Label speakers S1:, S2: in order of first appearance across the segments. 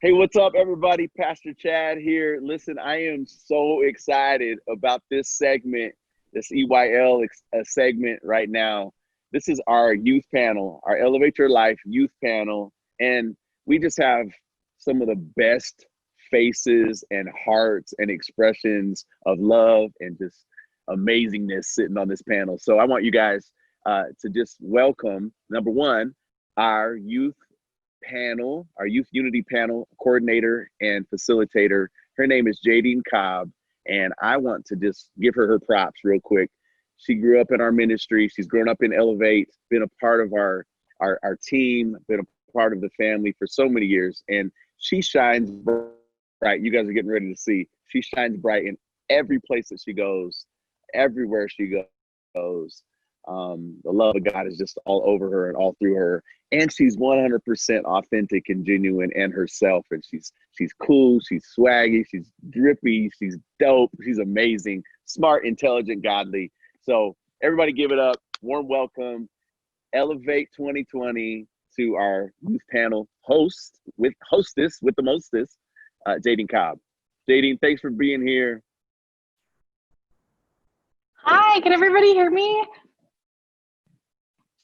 S1: Hey, what's up, everybody? Pastor Chad here. Listen, I am so excited about this segment, this EYL segment right now. This is our youth panel, our Elevate Your Life youth panel. And we just have some of the best faces and hearts and expressions of love and just amazingness sitting on this panel. So I want you guys to just welcome, number one, our our youth unity panel coordinator and facilitator. Her name is Jadine Cobb, and I want to just give her props real quick. She grew up in our ministry. She's grown up in Elevate, been a part of our team, been a part of the family for so many years, and she shines bright. You guys are getting ready to see. She shines bright in every place that she goes, everywhere she goes. The love of God is just all over her and all through her, and she's 100% authentic and genuine and herself. And she's cool, she's swaggy, she's drippy, she's dope, she's amazing, smart, intelligent, godly. So everybody, give it up. Warm welcome, Elevate 2020 to our youth panel hostess with the mostest, Jadine Cobb. Jadine, thanks for being here.
S2: Hi, can everybody hear me?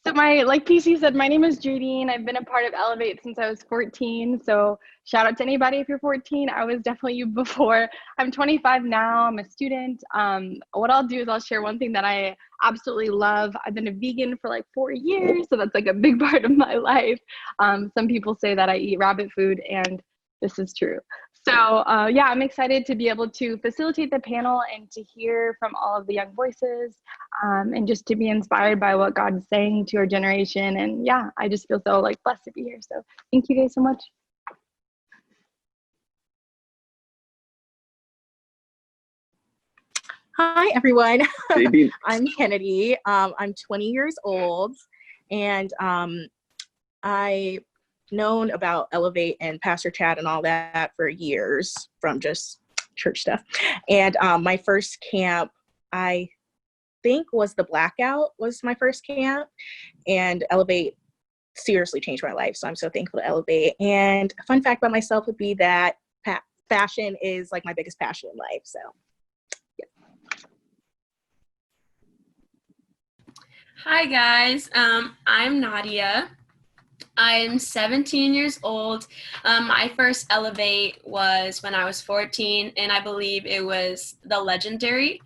S2: So like PC said, my name is Jadine. I've been a part of Elevate since I was 14. So shout out to anybody if you're 14. I was definitely you before. I'm 25 now. I'm a student. What I'll do is I'll share one thing that I absolutely love. I've been a vegan for like 4 years, so that's like a big part of my life. Some people say that I eat rabbit food, and this is true. So yeah, I'm excited to be able to facilitate the panel and to hear from all of the young voices, and just to be inspired by what God is saying to our generation. And yeah, I just feel so like blessed to be here. So thank you guys so much.
S3: Hi, everyone.
S1: Jadine.
S3: I'm Kennedy. I'm 20 years old, and I known about Elevate and Pastor Chad and all that for years from just church stuff. And my first camp, I think, was the Blackout was my first camp, and Elevate seriously changed my life. So I'm so thankful to Elevate. And a fun fact about myself would be that fashion is like my biggest passion in life. So
S4: Hi guys, I'm Nadia. I'm 17 years old. My first Elevate was when I was 14, and I believe it was the Legendary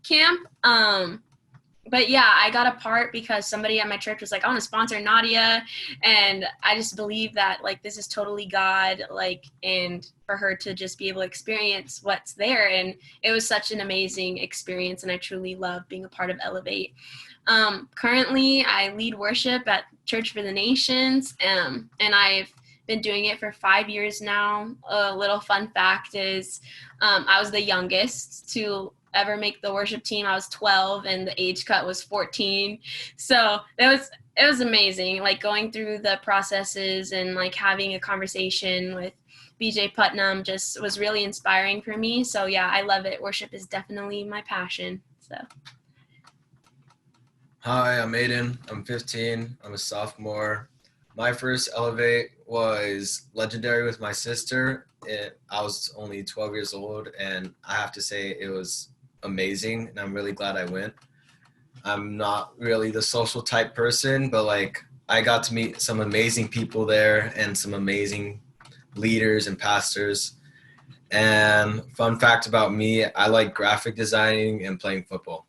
S4: camp. But yeah, I got a part because somebody at my church was like, I want to sponsor Nadia. And I just believe that like this is totally God, like, and for her to just be able to experience what's there. And it was such an amazing experience. And I truly love being a part of Elevate. Currently, I lead worship at Church for the Nations, and I've been doing it for 5 years now. A little fun fact is I was the youngest to ever make the worship team. I was 12 and the age cut was 14. So it was amazing, like going through the processes and like having a conversation with BJ Putnam just was really inspiring for me. So yeah, I love it. Worship is definitely my passion. So.
S5: Hi, I'm Aiden. I'm 15. I'm a sophomore. My first Elevate was Legendary with my sister. I was only 12 years old, and I have to say it was amazing, and I'm really glad I went. I'm not really the social type person, but like I got to meet some amazing people there and some amazing leaders and pastors. And fun fact about me, I like graphic designing and playing football.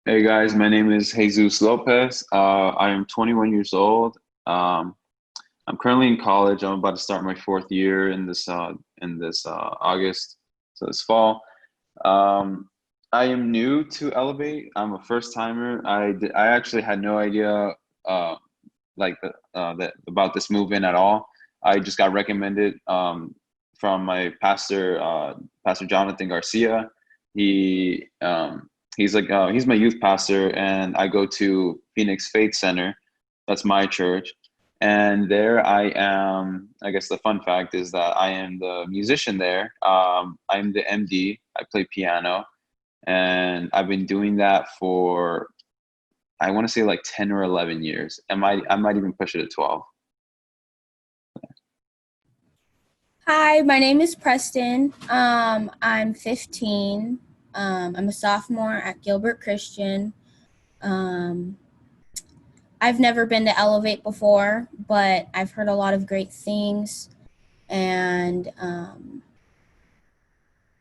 S6: Hey guys, my name is Jesus Lopez. I am 21 years old. I'm currently in college. I'm about to start my fourth year in this August, so this fall. I am new to Elevate. I'm a first timer. I actually had no idea about this movement at all. I just got recommended from my pastor, Pastor Jonathan Garcia. He's my youth pastor, and I go to Phoenix Faith Center. That's my church. And there I am. I guess the fun fact is that I am the musician there. I'm the MD. I play piano, and I've been doing that for, I want to say like 10 or 11 years. I might even push it to 12.
S7: Hi, my name is Preston. I'm 15. I'm a sophomore at Gilbert Christian. Um, I've never been to Elevate before, but I've heard a lot of great things. And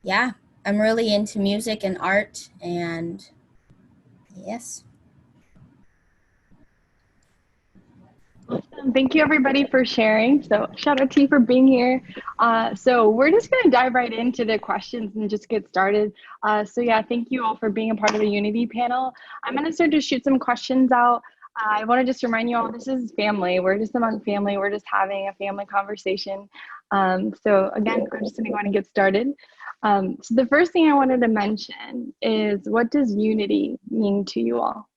S7: yeah, I'm really into music and art. And yes.
S2: Thank you everybody for sharing. So shout out to you for being here. So we're just going to dive right into the questions and just get started. So yeah, thank you all for being a part of the Unity panel. I'm going to start to shoot some questions out. I want to just remind you all, this is family. We're just among family. We're just having a family conversation. So again, I'm just going to go ahead and get started. So the first thing I wanted to mention is, what does unity mean to you all?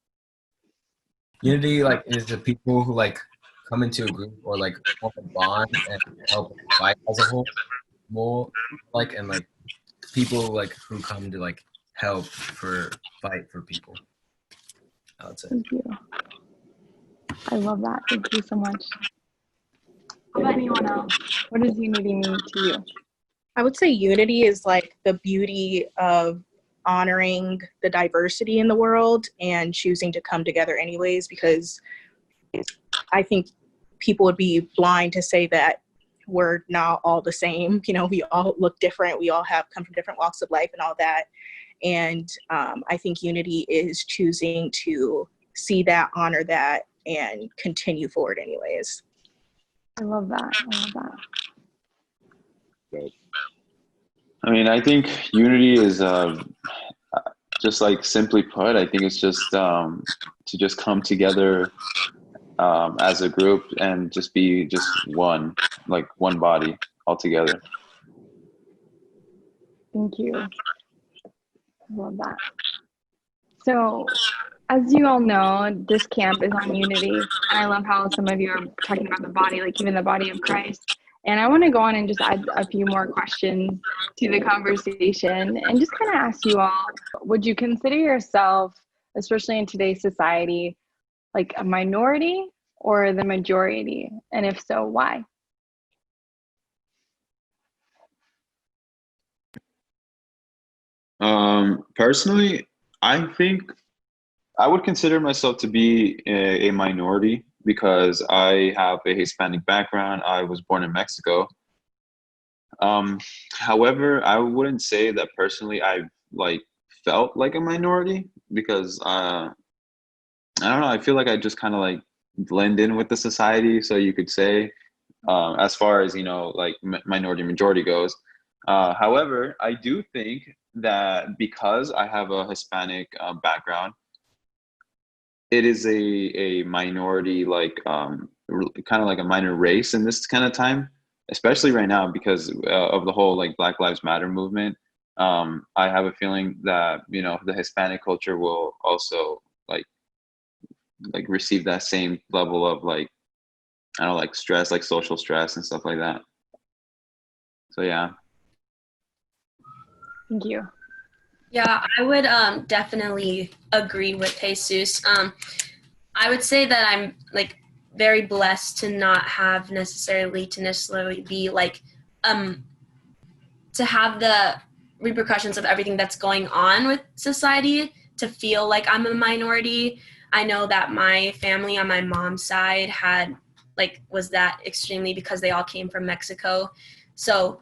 S5: Unity like is the people who like come into a group or like form a bond and help fight as a whole, more like and like people like who come to like help for fight for people. I would say.
S2: Thank you. I love that. Thank you so much. How about anyone else? What does unity mean to you?
S3: I would say unity is like the beauty of honoring the diversity in the world and choosing to come together anyways, because I think people would be blind to say that we're not all the same. You know, we all look different. We all have come from different walks of life and all that. And I think unity is choosing to see that, honor that, and continue forward anyways.
S2: I love that. I love that.
S6: I mean, I think unity is just like simply put, I think it's just to just come together as a group and just be just one, like one body all together.
S2: Thank you. I love that. So, as you all know, this camp is on unity. And I love how some of you are talking about the body, like even the body of Christ. And I want to go on and just add a few more questions to the conversation and just kind of ask you all, would you consider yourself, especially in today's society, like a minority or the majority? And if so, why?
S6: Personally, I think I would consider myself to be a minority because I have a Hispanic background. I was born in Mexico. However, I wouldn't say that personally I've like felt like a minority because I don't know. I feel like I just kind of like blend in with the society. So you could say, as far as, you know, like minority majority goes. However, I do think that because I have a Hispanic background, it is a minority, like kind of like a minor race in this kind of time, especially right now because of the whole like Black Lives Matter movement. I have a feeling that, you know, the Hispanic culture will also like receive that same level of like, I don't know, like stress, like social stress and stuff like that. So yeah.
S2: Thank you.
S4: Yeah, I would definitely agree with Jesus. I would say that I'm like very blessed to not have necessarily be like to have the repercussions of everything that's going on with society, to feel like I'm a minority. I know that my family on my mom's side was that extremely because they all came from Mexico. So,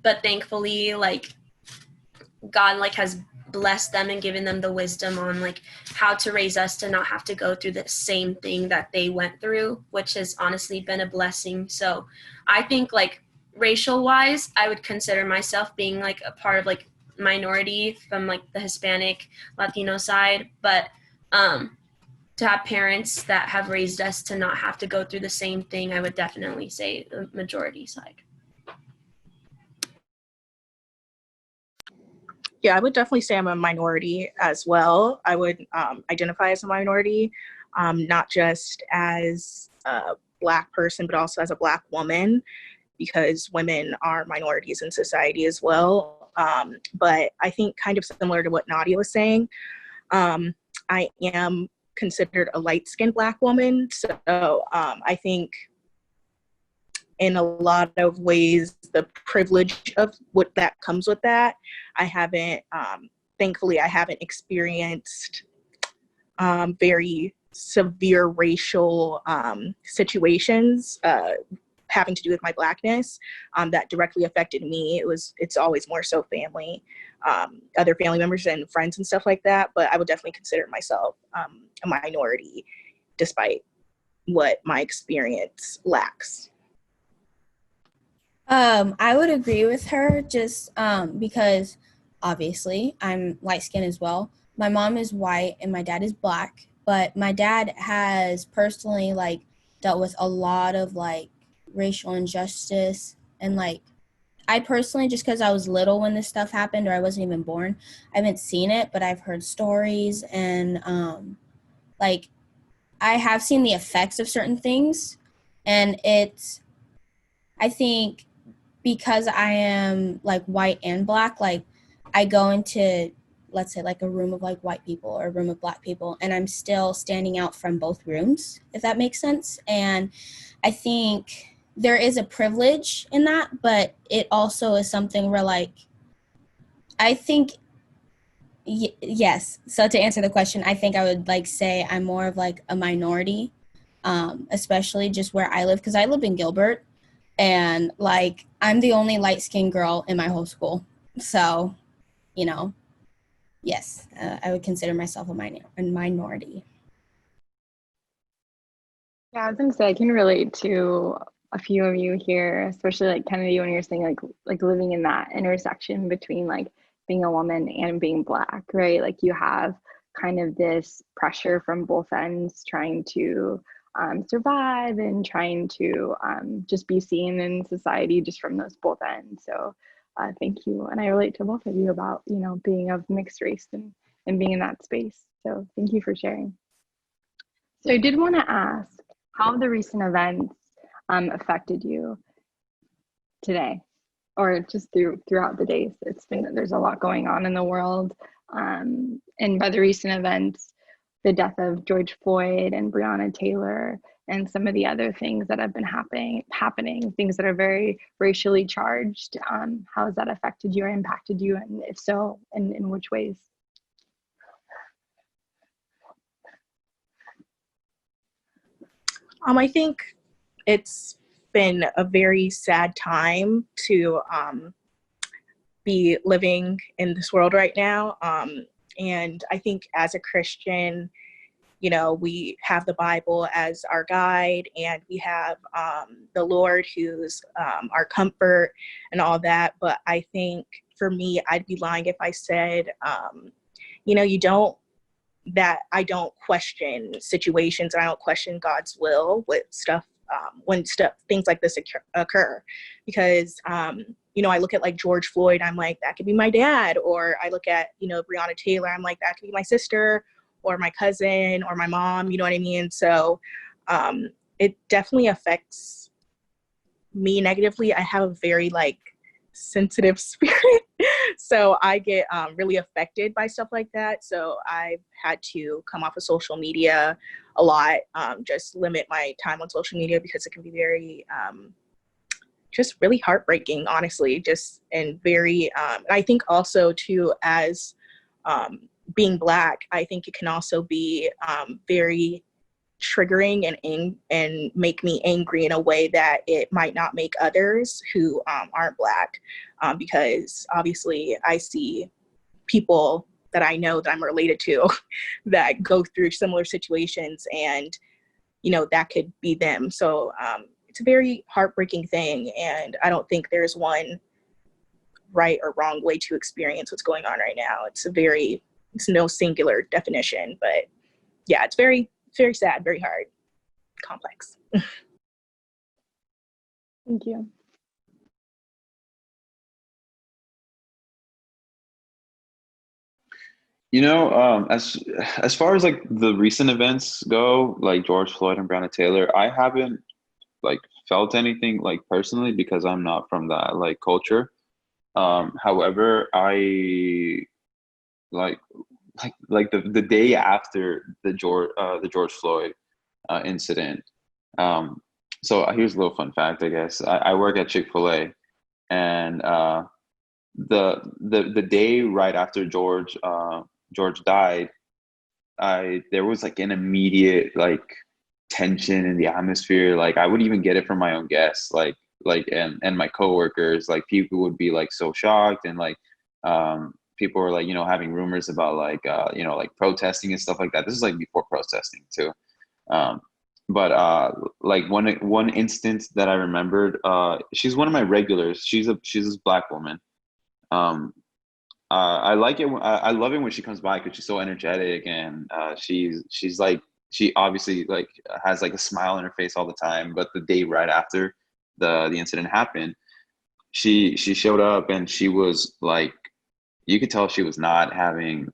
S4: but thankfully, like God like has blessed them and given them the wisdom on like how to raise us to not have to go through the same thing that they went through, which has honestly been a blessing. So I think like racial wise, I would consider myself being like a part of like minority from like the Hispanic Latino side, but to have parents that have raised us to not have to go through the same thing, I would definitely say the majority side.
S3: Yeah, I would definitely say I'm a minority as well. I would identify as a minority, not just as a Black person, but also as a Black woman, because women are minorities in society as well. But I think kind of similar to what Nadia was saying, I am considered a light-skinned Black woman. So I think in a lot of ways, the privilege of what that comes with that. I haven't, thankfully, I haven't experienced very severe racial situations having to do with my Blackness that directly affected me. It's always more so family, other family members and friends and stuff like that. But I would definitely consider myself a minority, despite what my experience lacks.
S7: I would agree with her just because obviously I'm light skinned as well. My mom is white and my dad is black, but my dad has personally like dealt with a lot of like racial injustice and like I personally, just because I was little when this stuff happened or I wasn't even born, I haven't seen it, but I've heard stories and like I have seen the effects of certain things. And I think because I am like white and black, like I go into, let's say like a room of like white people or a room of black people, and I'm still standing out from both rooms, if that makes sense. And I think there is a privilege in that, but it also is something where like, I think, yes. So to answer the question, I think I would like say I'm more of like a minority, especially just where I live, because I live in Gilbert. And like I'm the only light skinned girl in my whole school, so yes, I would consider myself a minority.
S2: Yeah, I was gonna say I can relate to a few of you here, especially like Kennedy when you're saying like living in that intersection between like being a woman and being black, right? Like you have kind of this pressure from both ends trying to survive and trying to just be seen in society just from those both ends. So thank you. And I relate to both of you about, being of mixed race and being in that space. So thank you for sharing. So I did want to ask, how have the recent events affected you today or just throughout the days? There's a lot going on in the world. And by the recent events, the death of George Floyd and Breonna Taylor and some of the other things that have been happening, things that are very racially charged. How has that affected you or impacted you? And if so, in which ways?
S3: I think it's been a very sad time to be living in this world right now. And I think as a Christian, we have the Bible as our guide, and we have the Lord who's our comfort and all that. But I think for me, I'd be lying if I said, I don't question situations and I don't question God's will with stuff when things like this occur, because I look at like George Floyd, I'm like, that could be my dad, or I look at Breonna Taylor, I'm like, that could be my sister or my cousin or my mom, you know what I mean? So it definitely affects me negatively. I have a very like sensitive spirit, so I get really affected by stuff like that. So I've had to come off of social media a lot, just limit my time on social media, because it can be very just really heartbreaking, honestly, and very I think also too, as being Black, I think it can also be very triggering and make me angry in a way that it might not make others who aren't Black, because obviously I see people that I know that I'm related to that go through similar situations, and that could be them. So it's a very heartbreaking thing, and I don't think there's one right or wrong way to experience what's going on right now. It's no singular definition, but yeah, it's very, very sad, very hard, complex.
S2: Thank you.
S6: As far as like the recent events go, like George Floyd and Breonna Taylor, I haven't like felt anything like personally, because I'm not from that like culture. However, I the day after the George Floyd incident, so here's a little fun fact, I guess. I work at Chick-fil-A, and the day right after George died, I there was like an immediate like tension in the atmosphere. Like I would even get it from my own guests, and my coworkers. Like people would be like so shocked, and like people were like, having rumors about like like protesting and stuff like that. This is like before protesting too. Um, but like one instance that I remembered, she's one of my regulars. She's this black woman. Um, I like it. I love it when she comes by because she's so energetic, and she's like, she obviously like has like a smile on her face all the time. But the day right after the incident happened, she showed up, and she was like, you could tell she was not having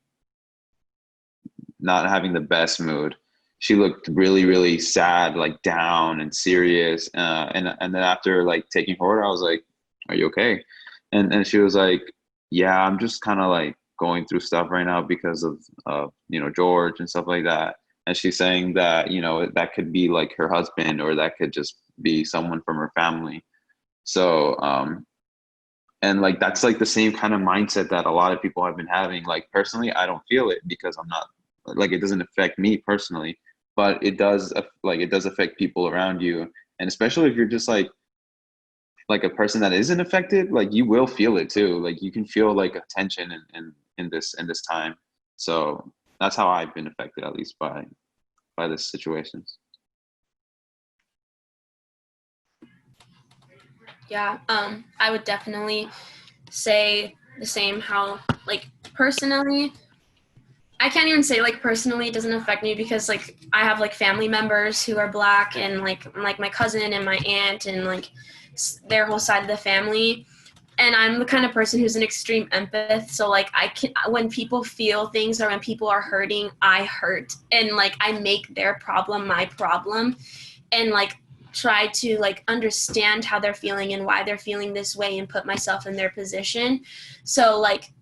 S6: the best mood. She looked really, really sad, like down and serious. And then after like taking her order, I was like, "Are you okay?" And she was like, "Yeah, I'm just kind of like going through stuff right now because of George and stuff like that." And she's saying that that could be like her husband, or that could just be someone from her family. So and like that's like the same kind of mindset that a lot of people have been having. Like personally, I don't feel it because I'm not, like, it doesn't affect me personally, but it does affect people around you. And especially if you're just like a person that isn't affected, like you will feel it too. Like you can feel like a tension in this time. So that's how I've been affected, at least by this situations.
S4: Yeah, I would definitely say the same. How like personally, I can't even say like personally it doesn't affect me because like I have like family members who are black, and like my cousin and my aunt and like their whole side of the family. And I'm the kind of person who's an extreme empath. So like when people feel things or when people are hurting, I hurt, and like I make their problem my problem, and like try to like understand how they're feeling and why they're feeling this way and put myself in their position. So like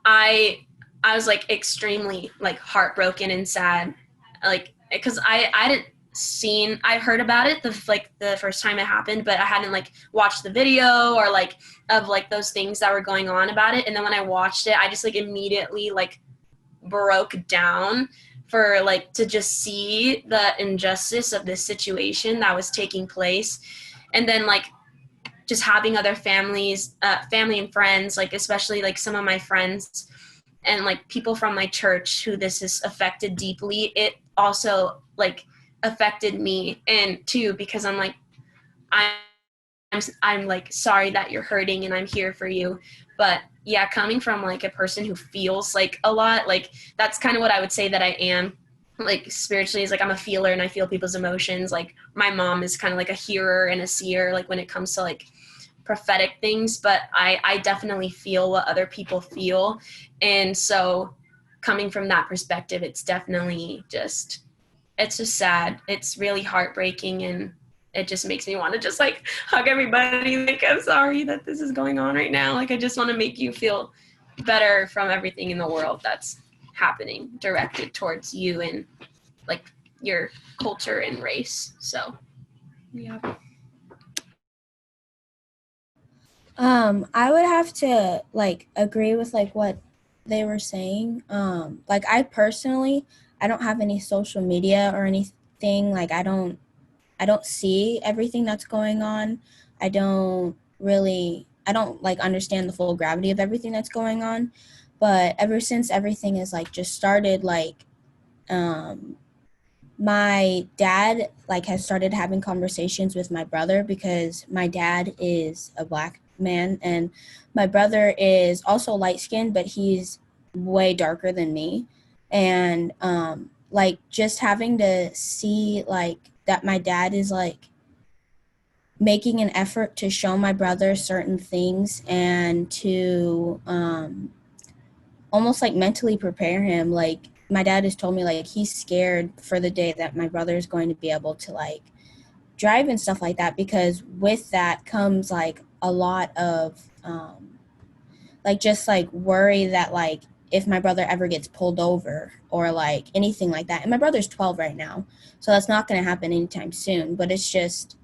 S4: I was like extremely like heartbroken and sad, like because I heard about it the first time it happened, but I hadn't like watched the video or like of like those things that were going on about it. And then when I watched it, I just like immediately like broke down for like to just see the injustice of this situation that was taking place. And then like just having other family and friends, like especially like some of my friends and like people from my church who this has affected deeply, it also like affected me and too, because I'm like, I'm like sorry that you're hurting and I'm here for you. But yeah, coming from like a person who feels like a lot, like that's kind of what I would say that I am. Like spiritually is like I'm a feeler and I feel people's emotions. Like my mom is kind of like a hearer and a seer, like when it comes to like prophetic things, but I definitely feel what other people feel. And so coming from that perspective, it's definitely just sad. It's really heartbreaking, and it just makes me want to just like hug everybody. Like, I'm sorry that this is going on right now. Like, I just want to make you feel better from everything in the world that's happening directed towards you and like your culture and race. So, yeah.
S7: I would have to like agree with like what they were saying. Like I personally, I don't have any social media or anything. Like I don't see everything that's going on. I don't like understand the full gravity of everything that's going on. But ever since everything is like just started, like my dad like has started having conversations with my brother, because my dad is a black man and my brother is also light skinned, but he's way darker than me. And like just having to see like that my dad is like making an effort to show my brother certain things and to almost like mentally prepare him. Like my dad has told me like he's scared for the day that my brother is going to be able to like drive and stuff like that, because with that comes like a lot of like just like worry that like if my brother ever gets pulled over or like anything like that. And my brother's 12 right now, so that's not going to happen anytime soon. But it's just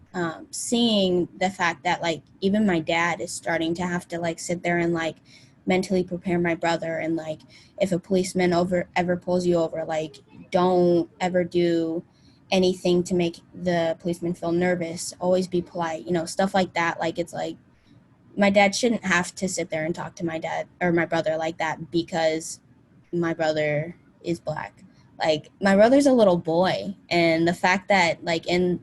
S7: seeing the fact that like even my dad is starting to have to like sit there and like mentally prepare my brother, and like if a policeman ever pulls you over, like don't ever do anything to make the policeman feel nervous. Always be polite, stuff like that. Like it's like my dad shouldn't have to sit there and talk to my dad or my brother like that because my brother is Black. Like my brother's a little boy, and the fact that like in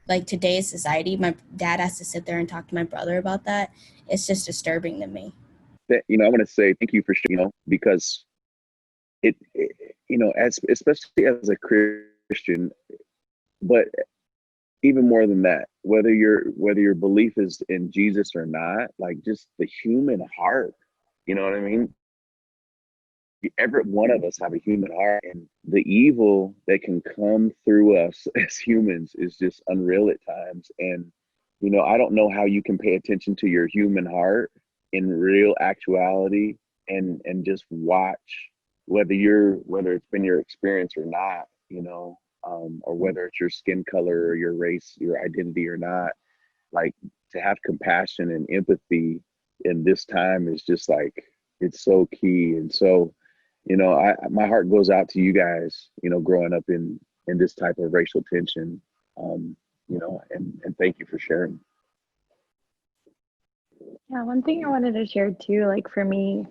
S7: like today's society my dad has to sit there and talk to my brother about that, it's just disturbing to me.
S1: That, I want to say thank you for because it as especially as a Christian, but even more than that, whether your belief is in Jesus or not, like just the human heart, you know what I mean? Every one of us have a human heart, and the evil that can come through us as humans is just unreal at times. And I don't know how you can pay attention to your human heart in real actuality and just watch whether it's been your experience or not, or whether it's your skin color or your race, your identity or not. Like to have compassion and empathy in this time is just like, it's so key. And so, my heart goes out to you guys, growing up in this type of racial tension, and thank you for sharing.
S2: Yeah, one thing I wanted to share too, like for me,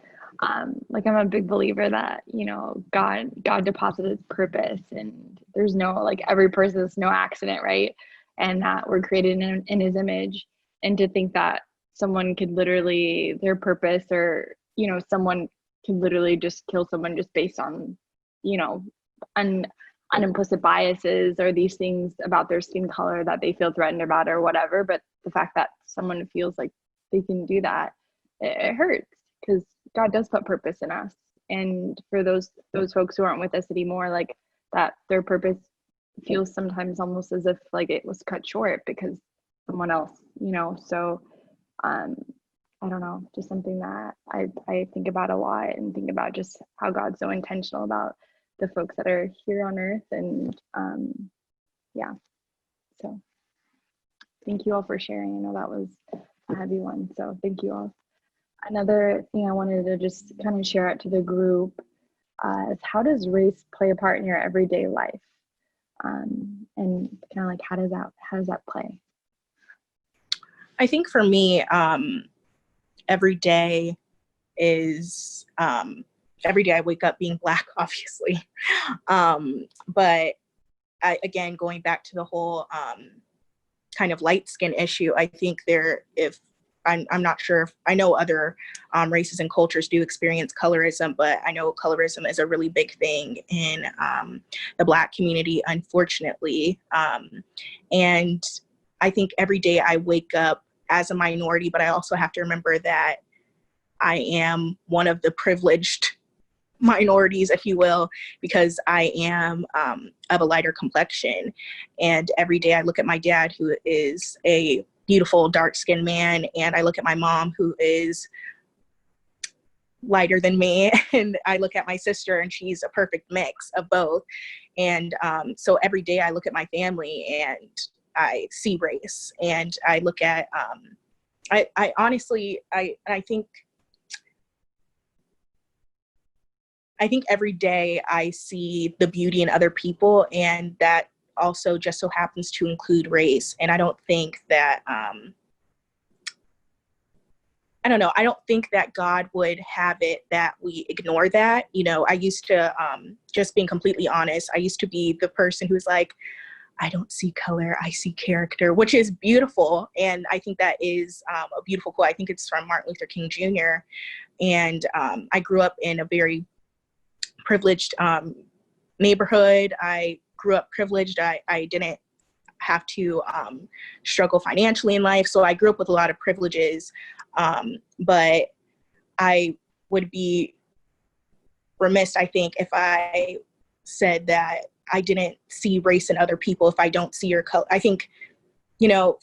S2: like I'm a big believer that, God deposited purpose, and there's no, like every person is no accident, right? And that we're created in his image. And to think that someone could literally, their purpose, or, someone can literally just kill someone just based on, unimplicit biases or these things about their skin color that they feel threatened about or whatever. But the fact that someone feels like they can do that, it hurts, because God does put purpose in us. And for those folks who aren't with us anymore, like that their purpose feels sometimes almost as if like it was cut short because someone else, so I don't know, just something that I think about a lot, and think about just how God's so intentional about the folks that are here on earth. And yeah, so thank you all for sharing. I know that was a heavy one, so thank you all. Another thing I wanted to just kind of share out to the group is, how does race play a part in your everyday life? And kind of like, how does that play?
S3: I think for me, every day I wake up being Black, obviously. But again, going back to the whole kind of light skin issue, I think I'm not sure if I know other races and cultures do experience colorism, but I know colorism is a really big thing in the Black community, unfortunately. And I think every day I wake up as a minority, but I also have to remember that I am one of the privileged minorities, if you will, because I am of a lighter complexion. And every day I look at my dad, who is a beautiful dark-skinned man, and I look at my mom, who is lighter than me, and I look at my sister, and she's a perfect mix of both. And so every day I look at my family and I see race, and I look at I honestly I think every day I see the beauty in other people, and that also just so happens to include race. And I don't think that I don't know. I don't think that God would have it that we ignore that. I used to, just being completely honest, I used to be the person who's like, I don't see color, I see character, which is beautiful. And I think that is a beautiful quote. I think it's from Martin Luther King Jr. And I grew up in a very privileged neighborhood. I grew up privileged. I didn't have to struggle financially in life. So I grew up with a lot of privileges. But I would be remiss, I think, if I said that I didn't see race in other people if I don't see your color. I think,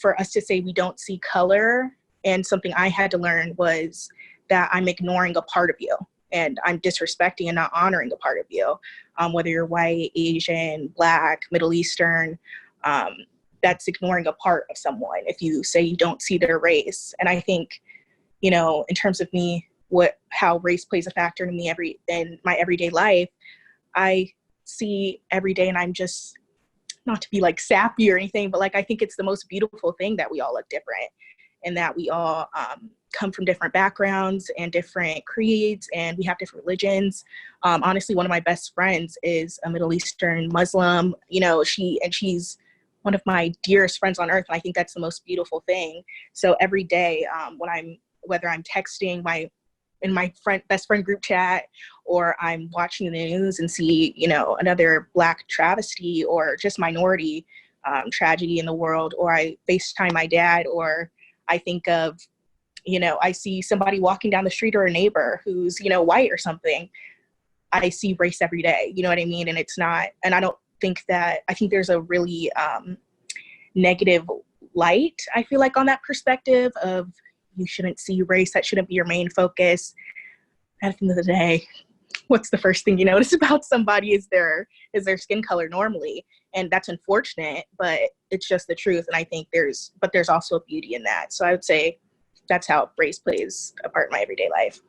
S3: for us to say we don't see color, and something I had to learn was that I'm ignoring a part of you. and I'm disrespecting and not honoring a part of you, whether you're white, Asian, Black, Middle Eastern. That's ignoring a part of someone if you say you don't see their race. And I think, you know, in terms of me, how race plays a factor in me in my everyday life, I see every day, and I'm just, not to be like sappy or anything, but like I think it's the most beautiful thing that we all look different, and that we all come from different backgrounds and different creeds, and we have different religions. Honestly, one of my best friends is a Middle Eastern Muslim. You know, she's one of my dearest friends on earth, and I think that's the most beautiful thing. So every day, whether I'm texting in my best friend group chat, or I'm watching the news and see, you know, another Black travesty or just minority tragedy in the world, or I FaceTime my dad, or I think of, you know, I see somebody walking down the street or a neighbor who's, you know, white or something. I see race every day, you know what I mean? And it's not, and I think there's a really negative light, I feel like, on that perspective of, you shouldn't see race, that shouldn't be your main focus. At the end of the day, what's the first thing you notice about somebody is their skin color normally. And that's unfortunate, but it's just the truth. And I think there's also a beauty in that. So I would say that's how race plays a part in my everyday life.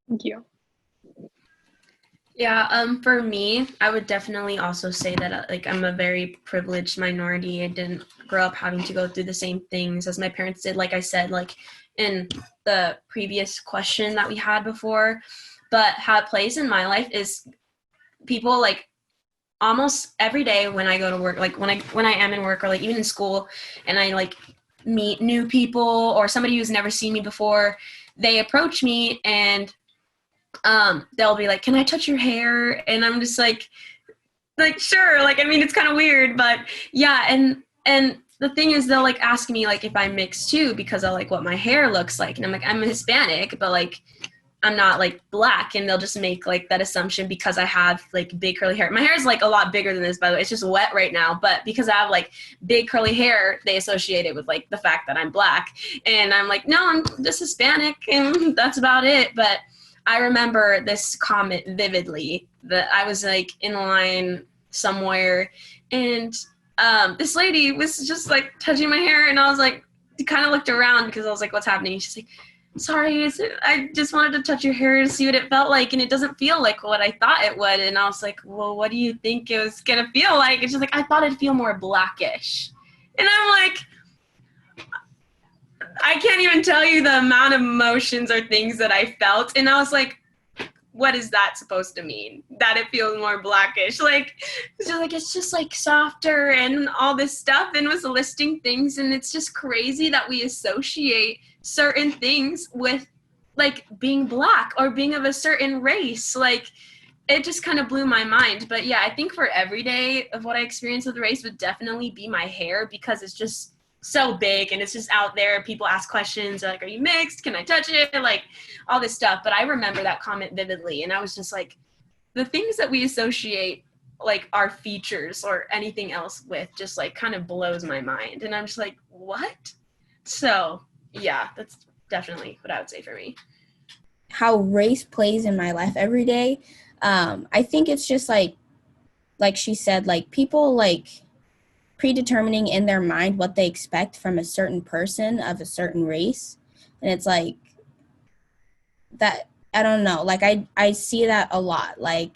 S2: Thank you.
S4: Yeah, for me, I would definitely also say that like I'm a very privileged minority. I didn't grow up having to go through the same things as my parents did, like I said, like in the previous question that we had before. But how it plays in my life is people, like, almost every day when I go to work, like when I am in work, or like even in school, and I like meet new people or somebody who's never seen me before, they approach me and they'll be like, can I touch your hair? And I'm just like sure. Like, I mean, it's kind of weird, but yeah. And the thing is, they'll like ask me like if I'm mixed too, because of like what my hair looks like. And I'm like, I'm Hispanic, but like I'm not like Black. And they'll just make like that assumption because I have like big curly hair. My hair is like a lot bigger than this, by the way. It's just wet right now. But because I have like big curly hair, they associate it with like the fact that I'm Black. And I'm like, no, I'm just Hispanic, and that's about it. But I remember this comment vividly, that I was like in line somewhere, and this lady was just like touching my hair, and I was like, kind of looked around because I was like, what's happening? She's like, sorry, I just wanted to touch your hair to see what it felt like, and it doesn't feel like what I thought it would. And I was like, well, what do you think it was gonna feel like? And she's like, I thought it'd feel more blackish. And I'm like, I can't even tell you the amount of emotions or things that I felt. And I was like, what is that supposed to mean? That it feels more blackish? Like, it's just like softer and all this stuff, and was listing things. And it's just crazy that we associate certain things with like being Black or being of a certain race. Like, it just kind of blew my mind. But yeah, I think for every day of what I experienced with race would definitely be my hair, because it's just so big and it's just out there. People ask questions like, are you mixed? Can I touch it? Like all this stuff. But I remember that comment vividly, and I was just like, the things that we associate like our features or anything else with just like kind of blows my mind. And I'm just like, what? So yeah, that's definitely what I would say for me.
S7: How race plays in my life every day. I think it's just like she said, like people like predetermining in their mind what they expect from a certain person of a certain race. And it's like that, I don't know, like I see that a lot. Like,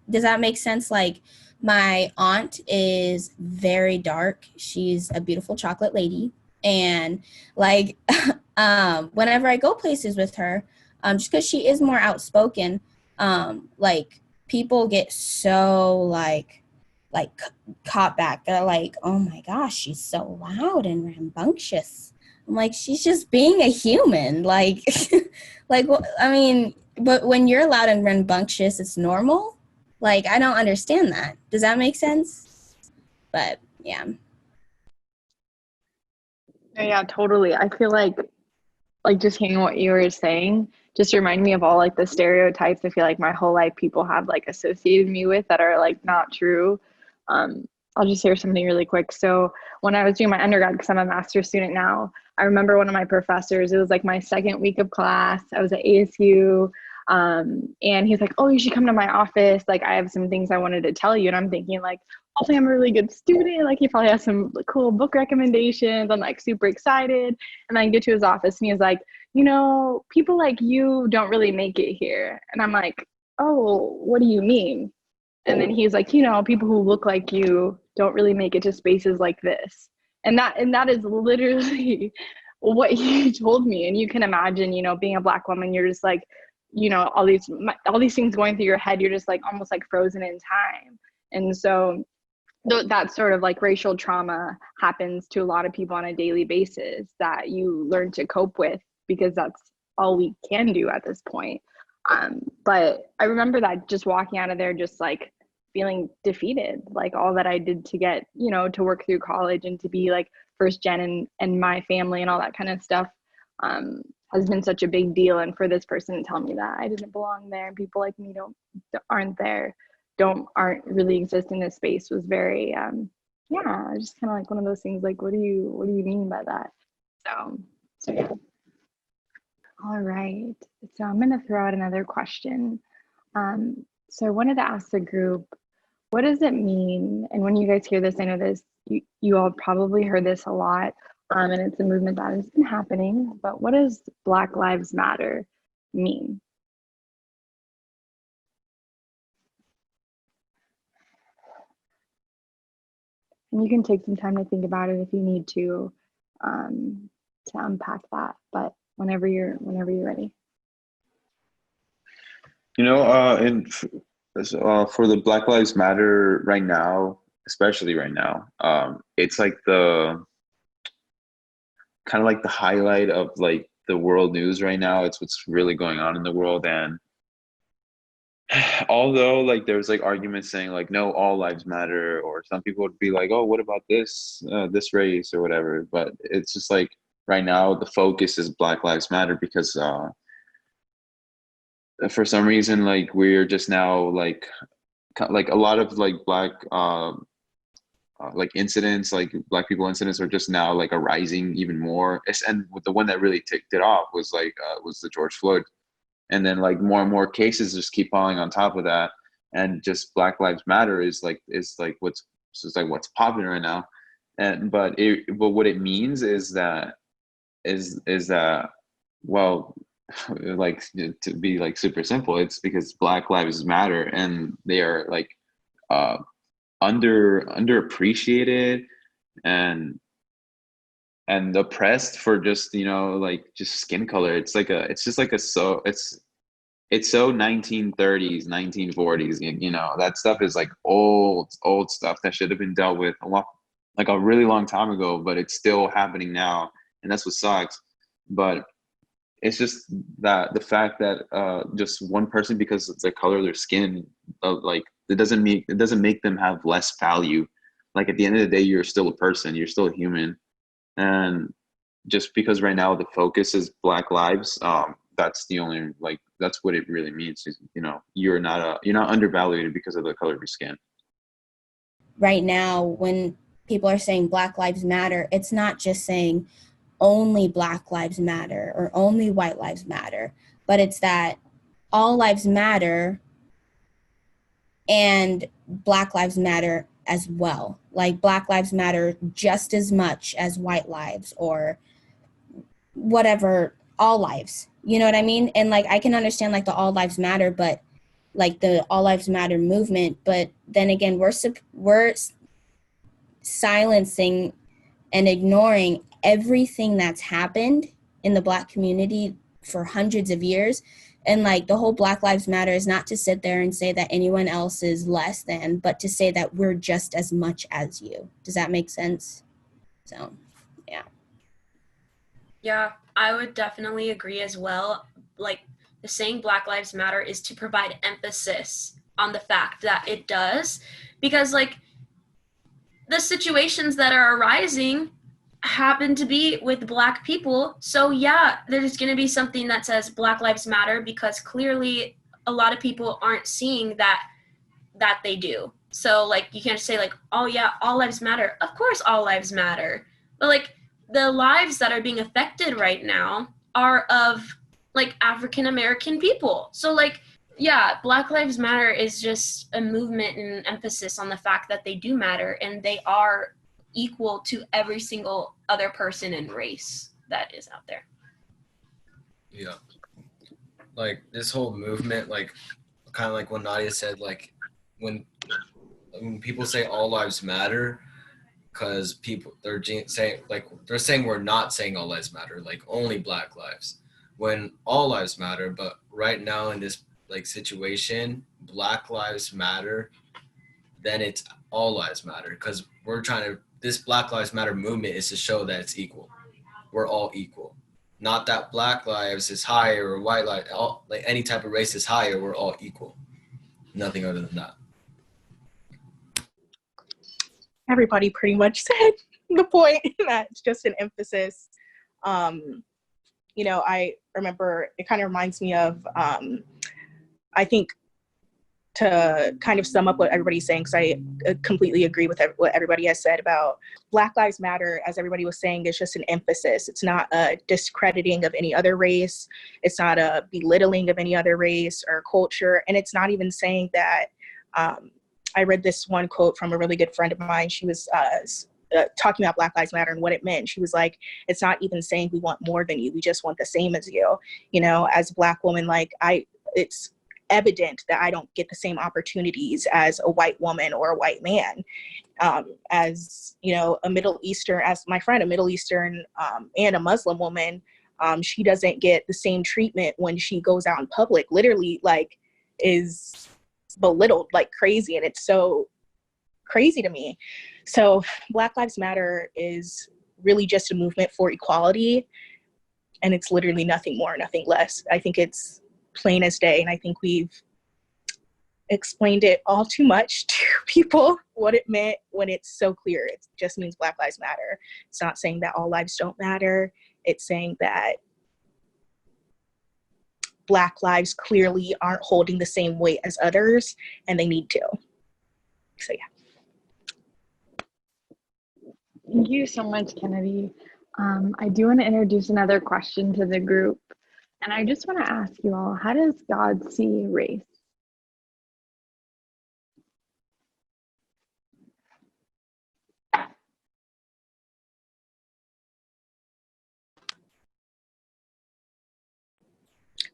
S7: does that make sense? Like, my aunt is very dark. She's a beautiful chocolate lady. And like, whenever I go places with her, just because she is more outspoken, like people get so like caught back. They're like, oh my gosh, she's so loud and rambunctious. I'm like, she's just being a human. Like, I mean, but when you're loud and rambunctious, it's normal. Like, I don't understand that. Does that make sense? But yeah.
S2: Yeah, totally. I feel like just hearing what you were saying just reminded me of all like the stereotypes I feel like my whole life people have like associated me with that are like not true. I'll just share something really quick. So when I was doing my undergrad, because I'm a master's student now, I remember one of my professors, it was like my second week of class. I was at ASU. And he's like, oh, you should come to my office. Like, I have some things I wanted to tell you. And I'm thinking like, hopefully I'm a really good student. Like, he probably has some cool book recommendations. I'm like super excited. And then I get to his office and he's like, you know, people like you don't really make it here. And I'm like, oh, what do you mean? And then he's like, you know, people who look like you don't really make it to spaces like this. And that is literally what he told me. And you can imagine, you know, being a Black woman, you're just like, you know, all these things going through your head, you're just like almost like frozen in time. And so that sort of like racial trauma happens to a lot of people on a daily basis that you learn to cope with, because that's all we can do at this point. But I remember that just walking out of there, just like feeling defeated, like all that I did to get, you know, to work through college and to be like first gen and my family and all that kind of stuff has been such a big deal. And for this person to tell me that I didn't belong there and people like me aren't really exist in this space was very, just kind of like one of those things like, what do you mean by that? So yeah. All right, so I'm gonna throw out another question. So I wanted to ask the group, what does it mean? And when you guys hear this, I know this, you all probably heard this a lot, and it's a movement that has been happening, but what does Black Lives Matter mean? And you can take some time to think about it if you need to unpack that, but whenever you're ready.
S6: You know, for the Black Lives Matter right now, especially right now, it's like the kind of like the highlight of like the world news right now. It's what's really going on in the world. And although like there's like arguments saying like, no, all lives matter, or some people would be like, oh, what about this race or whatever. But it's just like right now the focus is Black Lives Matter because for some reason, like we're just now like a lot of like Black like incidents, like Black people incidents are just now like arising even more. And the one that really ticked it off was like was the George Floyd. And then like more and more cases just keep falling on top of that. And just Black Lives Matter is what's popular right now. But what it means is that well, like to be like super simple, it's because Black Lives Matter and they are like underappreciated and oppressed for just, you know, like just skin color. It's so 1930s, 1940s, you know, that stuff is like old stuff that should have been dealt with like a really long time ago, but it's still happening now, and that's what sucks. But it's just that the fact that just one person, because it's the color of their skin, like it doesn't make them have less value. Like at the end of the day, you're still a person, you're still a human. And just because right now the focus is Black lives, that's what it really means. You know, you're not undervalued because of the color of your skin.
S7: Right now, when people are saying Black Lives Matter, it's not just saying only Black lives matter or only white lives matter, but it's that all lives matter and Black lives matter as well. Like Black lives matter just as much as white lives or whatever, all lives, you know what I mean? And like, I can understand like the all lives matter, but like the all lives matter movement, but then again, we're silencing and ignoring everything that's happened in the Black community for hundreds of years. And like the whole Black Lives Matter is not to sit there and say that anyone else is less than, but to say that we're just as much as you. Does that make sense? So, yeah.
S4: Yeah, I would definitely agree as well. Like the saying Black Lives Matter is to provide emphasis on the fact that it does, because like the situations that are arising happen to be with Black people. So yeah, there's going to be something that says Black Lives Matter because clearly a lot of people aren't seeing that they do. So like you can't say like, oh yeah, all lives matter. Of course all lives matter. But like the lives that are being affected right now are of like African American people. So like, yeah, Black Lives Matter is just a movement and emphasis on the fact that they do matter and they are equal to every single other person and race that is out there.
S5: Yeah. Like this whole movement, like kind of like what Nadia said, like when people say all lives matter, because people they're saying we're not saying all lives matter, like only Black lives, when all lives matter. But right now in this like situation, Black lives matter, then it's all lives matter, because this Black Lives Matter movement is to show that it's equal. We're all equal. Not that Black lives is higher or white lives, like any type of race is higher. We're all equal. Nothing other than that.
S3: Everybody pretty much said the point. That it's just an emphasis. You know, I remember it kind of reminds me of, I think, to kind of sum up what everybody's saying, because I completely agree with what everybody has said about Black Lives Matter, as everybody was saying, is just an emphasis. It's not a discrediting of any other race. It's not a belittling of any other race or culture. And it's not even saying that, I read this one quote from a really good friend of mine. She was talking about Black Lives Matter and what it meant. She was like, it's not even saying we want more than you. We just want the same as you. You know, as a Black woman, like it's evident that I don't get the same opportunities as a white woman or a white man. As, you know, as my friend, a Middle Eastern and a Muslim woman, she doesn't get the same treatment when she goes out in public, literally like is belittled like crazy. And it's so crazy to me. So Black Lives Matter is really just a movement for equality. And it's literally nothing more, nothing less. I think it's plain as day. And I think we've explained it all too much to people, what it meant, when it's so clear. It just means Black Lives Matter. It's not saying that all lives don't matter. It's saying that Black lives clearly aren't holding the same weight as others, and they need to. So yeah.
S2: Thank you so much, Kennedy. I do want to introduce another question to the group. And I just want to ask you all, how does God see race?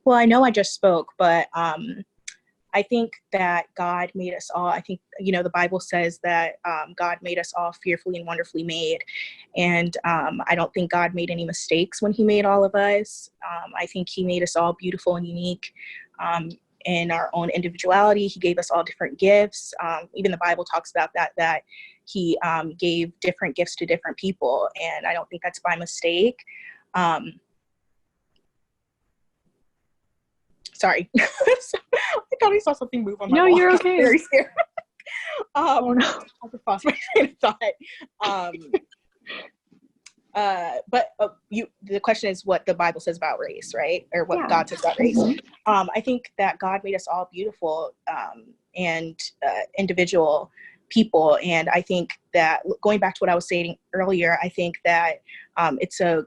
S3: Well, I know I just spoke, but I think that God made us all. I think, you know, the Bible says that God made us all fearfully and wonderfully made. And I don't think God made any mistakes when he made all of us. I think he made us all beautiful and unique in our own individuality. He gave us all different gifts. Even the Bible talks about that he gave different gifts to different people. And I don't think that's by mistake. Sorry. I thought I saw something move on my
S2: No,
S3: wall.
S2: you're okay.
S3: Very scared.
S2: Oh no.
S3: I just lost my train of thought. But the question is what the Bible says about race, right? Or what God says about race. I think that God made us all beautiful and individual people. And I think that, going back to what I was saying earlier, I think that it's a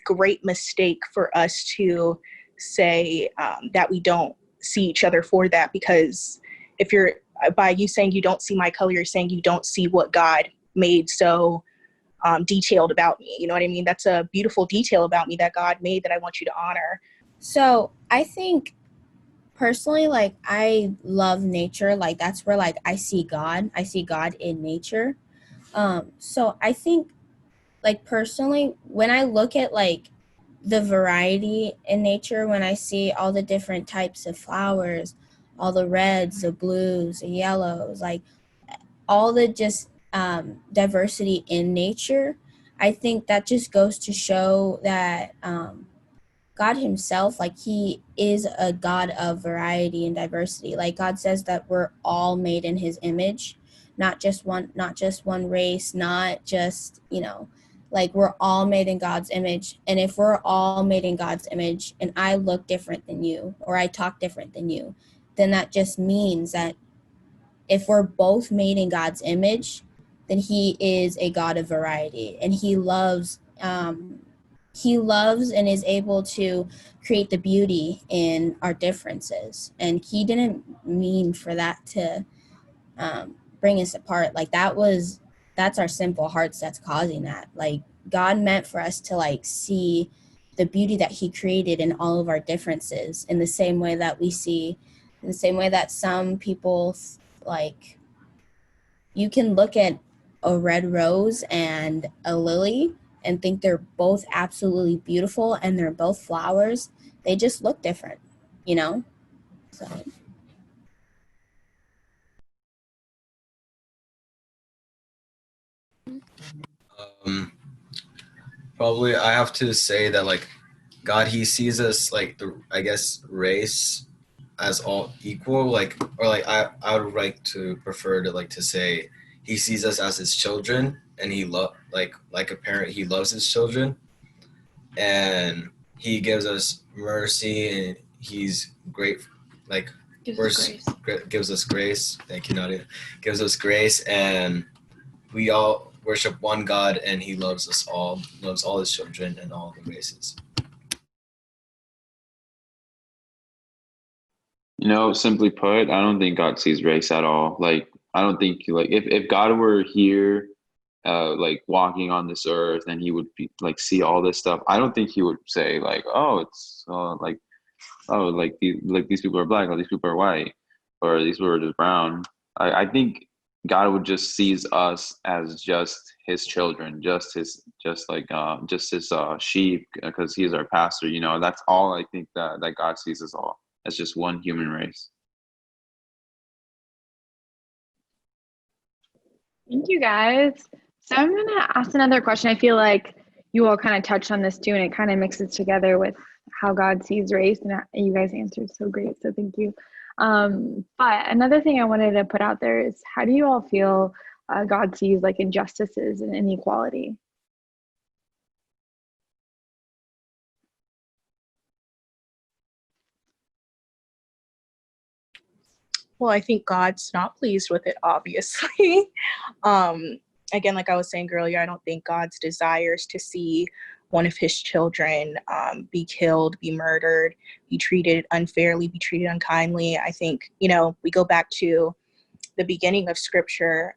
S3: great mistake for us to say that we don't see each other for that, because if you're, by you saying you don't see my color, you're saying you don't see what God made so detailed about me. You know what I mean? That's a beautiful detail about me that God made that I want you to honor.
S7: So I think personally, like, I love nature. Like, that's where, like, I see God in nature. So I think, like, personally, when I look at, like, the variety in nature, when I see all the different types of flowers, all the reds, the blues, the yellows, like all the just diversity in nature, I think that just goes to show that God himself, like, he is a God of variety and diversity. Like, God says that we're all made in his image, not just one race, not just, you know, like, we're all made in God's image. And if we're all made in God's image and I look different than you or I talk different than you, then that just means that if we're both made in God's image, then he is a God of variety, and he loves and is able to create the beauty in our differences. And he didn't mean for that to bring us apart. Like that's our sinful hearts that's causing that. Like God meant for us to like see the beauty that he created in all of our differences, in the same way that we see, in the same way that some people, like, you can look at a red rose and a lily and think they're both absolutely beautiful and they're both flowers. They just look different, you know? So
S5: Probably I have to say that like God, he sees us like the, I guess, race as all equal, like, or like I would like to prefer to like to say he sees us as his children, and he like a parent, he loves his children, and he gives us mercy, and he's great, like gives us grace. Thank you, Nadia. Gives us grace, and we all worship one God, and he loves us all, loves all his children and all the races.
S6: You know, simply put, I don't think God sees race at all. Like, I don't think like if God were here, like walking on this earth, and he would be like see all this stuff, I don't think he would say like, oh, it's like, oh, like these people are black, or these people are white, or these people are just brown. I think God would just sees us as just his children, just his sheep, because he's our pastor. You know, that's all I think that God sees us all as just one human race.
S2: Thank you, guys. So I'm going to ask another question. I feel like you all kind of touched on this too, and it kind of mixes together with how God sees race, and you guys answered so great. So thank you. But another thing I wanted to put out there is, how do you all feel God sees like injustices and inequality?
S3: Well, I think God's not pleased with it, obviously. Again, like I was saying earlier, I don't think God's desires to see one of his children be killed, be murdered, be treated unfairly, be treated unkindly. I think, you know, we go back to the beginning of scripture,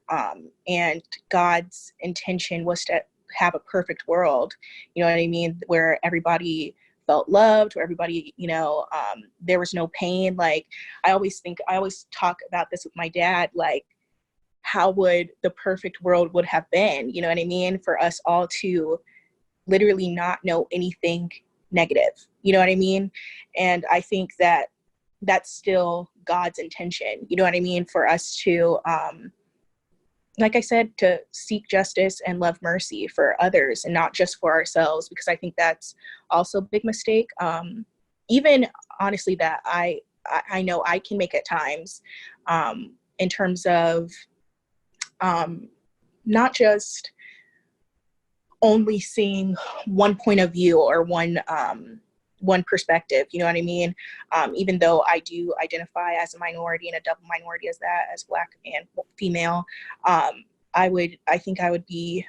S3: and God's intention was to have a perfect world, you know what I mean, where everybody felt loved, where everybody, you know, there was no pain. Like, I always talk about this with my dad, like, how would the perfect world would have been, you know what I mean, for us all to literally not know anything negative, you know what I mean? And I think that that's still God's intention, you know what I mean, for us to, like I said, to seek justice and love mercy for others and not just for ourselves, because I think that's also a big mistake. Even honestly, that I know I can make at times, in terms of not just only seeing one point of view or one perspective, you know what I mean? Even though I do identify as a minority and a double minority as that, as Black and female, I think I would be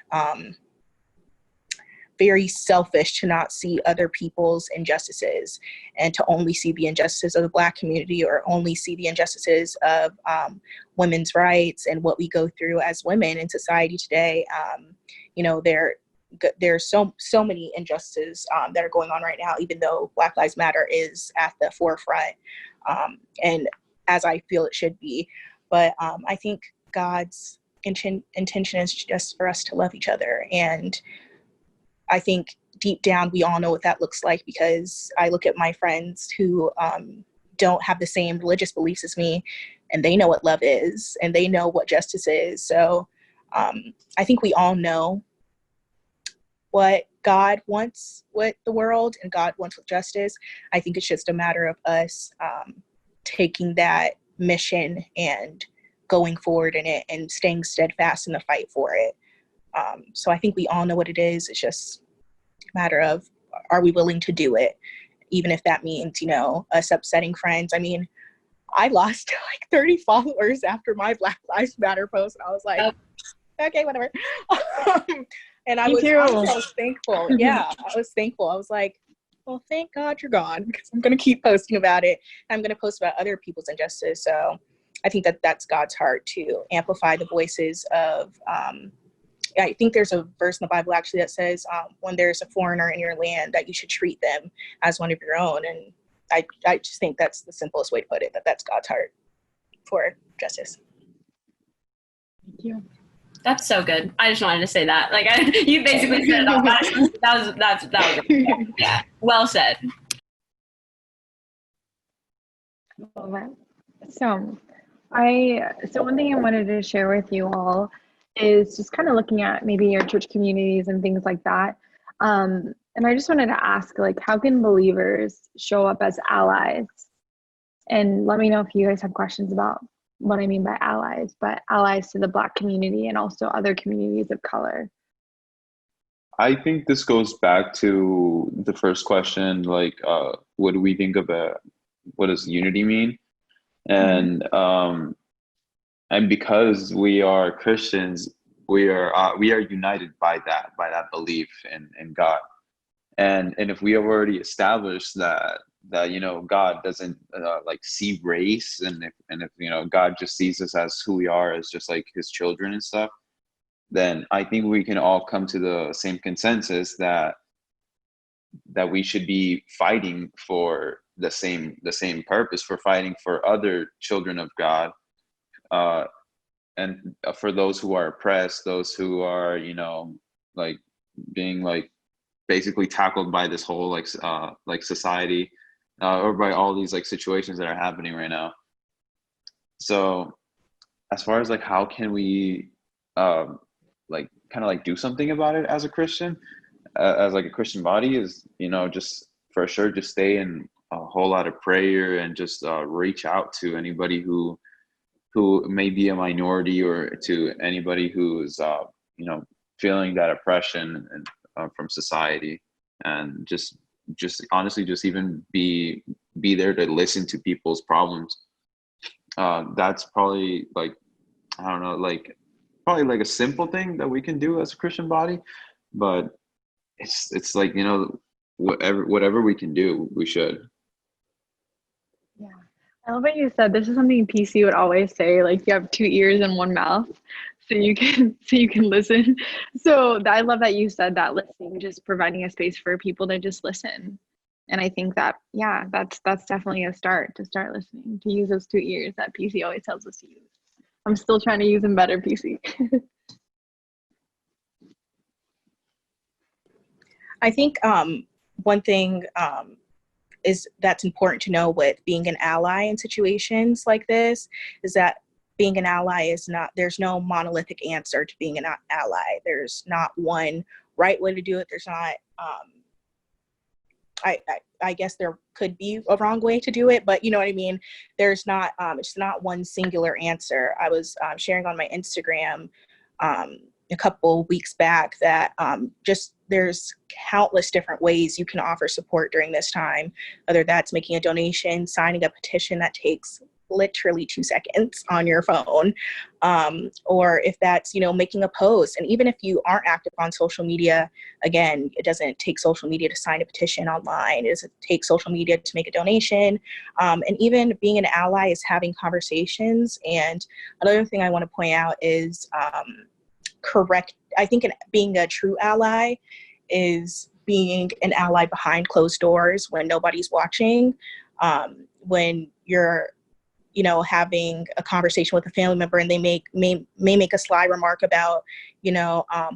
S3: very selfish to not see other people's injustices and to only see the injustices of the Black community, or only see the injustices of women's rights and what we go through as women in society today. You know, there's so many injustices that are going on right now, even though Black Lives Matter is at the forefront, and as I feel it should be. But I think God's intention is just for us to love each other. And I think deep down, we all know what that looks like, because I look at my friends who don't have the same religious beliefs as me, and they know what love is, and they know what justice is. So I think we all know what God wants with the world and God wants with justice. I think it's just a matter of us taking that mission and going forward in it and staying steadfast in the fight for it. So I think we all know what it is. It's just a matter of, are we willing to do it? Even if that means, you know, us upsetting friends. I mean, I lost like 30 followers after my Black Lives Matter post. And I was like, okay, whatever. And I
S2: Me
S3: was thankful. Yeah, I was thankful. I was like, well, thank God you're gone, because I'm going to keep posting about it. I'm going to post about other people's injustice. So I think that that's God's heart, to amplify the voices of, I think there's a verse in the Bible actually that says, when there's a foreigner in your land, that you should treat them as one of your own. And I just think that's the simplest way to put it, that that's God's heart for justice.
S2: Thank you.
S4: That's so good. I just wanted to say that. Like, you basically said it all. That was yeah. Well said.
S2: Love it. So one thing I wanted to share with you all is just kind of looking at maybe your church communities and things like that. And I just wanted to ask, like, how can believers show up as allies? And let me know if you guys have questions about what I mean by allies, but allies to the Black community and also other communities of color.
S6: I think this goes back to the first question, like, what do we think about, what does unity mean? And because we are Christians, we are united by that belief in God. And if we have already established that God doesn't like see race, and if God just sees us as who we are, as just like his children and stuff, then I think we can all come to the same consensus that we should be fighting for the same purpose, for fighting for other children of God, and for those who are oppressed, those who are like being like basically tackled by this whole like society, or by all these like situations that are happening right now. So as far as like how can we like kind of like do something about it as a Christian, as like a Christian body, is just for sure just stay in a whole lot of prayer, and just reach out to anybody who may be a minority, or to anybody who's feeling that oppression and from society, and just honestly just even be there to listen to people's problems. That's probably like, I don't know, like probably like a simple thing that we can do as a Christian body, but it's like, whatever we can do, we should.
S2: Yeah. I love what you said. This is something PC would always say, like, you have 2 ears and 1 mouth, so you can listen. So I love that you said that, listening, just providing a space for people to just listen. And I think that, yeah, that's definitely a start, to start listening, to use those 2 ears that PC always tells us to use. I'm still trying to use them better, PC.
S3: I think one thing is that's important to know with being an ally in situations like this, is that being an ally is not, there's no monolithic answer to being an ally. There's not one right way to do it. There's not, I guess there could be a wrong way to do it, but you know what I mean? There's not, it's not one singular answer. I was sharing on my Instagram a couple weeks back that just there's countless different ways you can offer support during this time, whether that's making a donation, signing a petition that takes literally 2 seconds on your phone, or if that's, making a post. And even if you aren't active on social media, again, it doesn't take social media to sign a petition online. It doesn't take social media to make a donation. And even being an ally is having conversations. And another thing I want to point out is I think being a true ally is being an ally behind closed doors when nobody's watching, when you're having a conversation with a family member and they may make a sly remark about,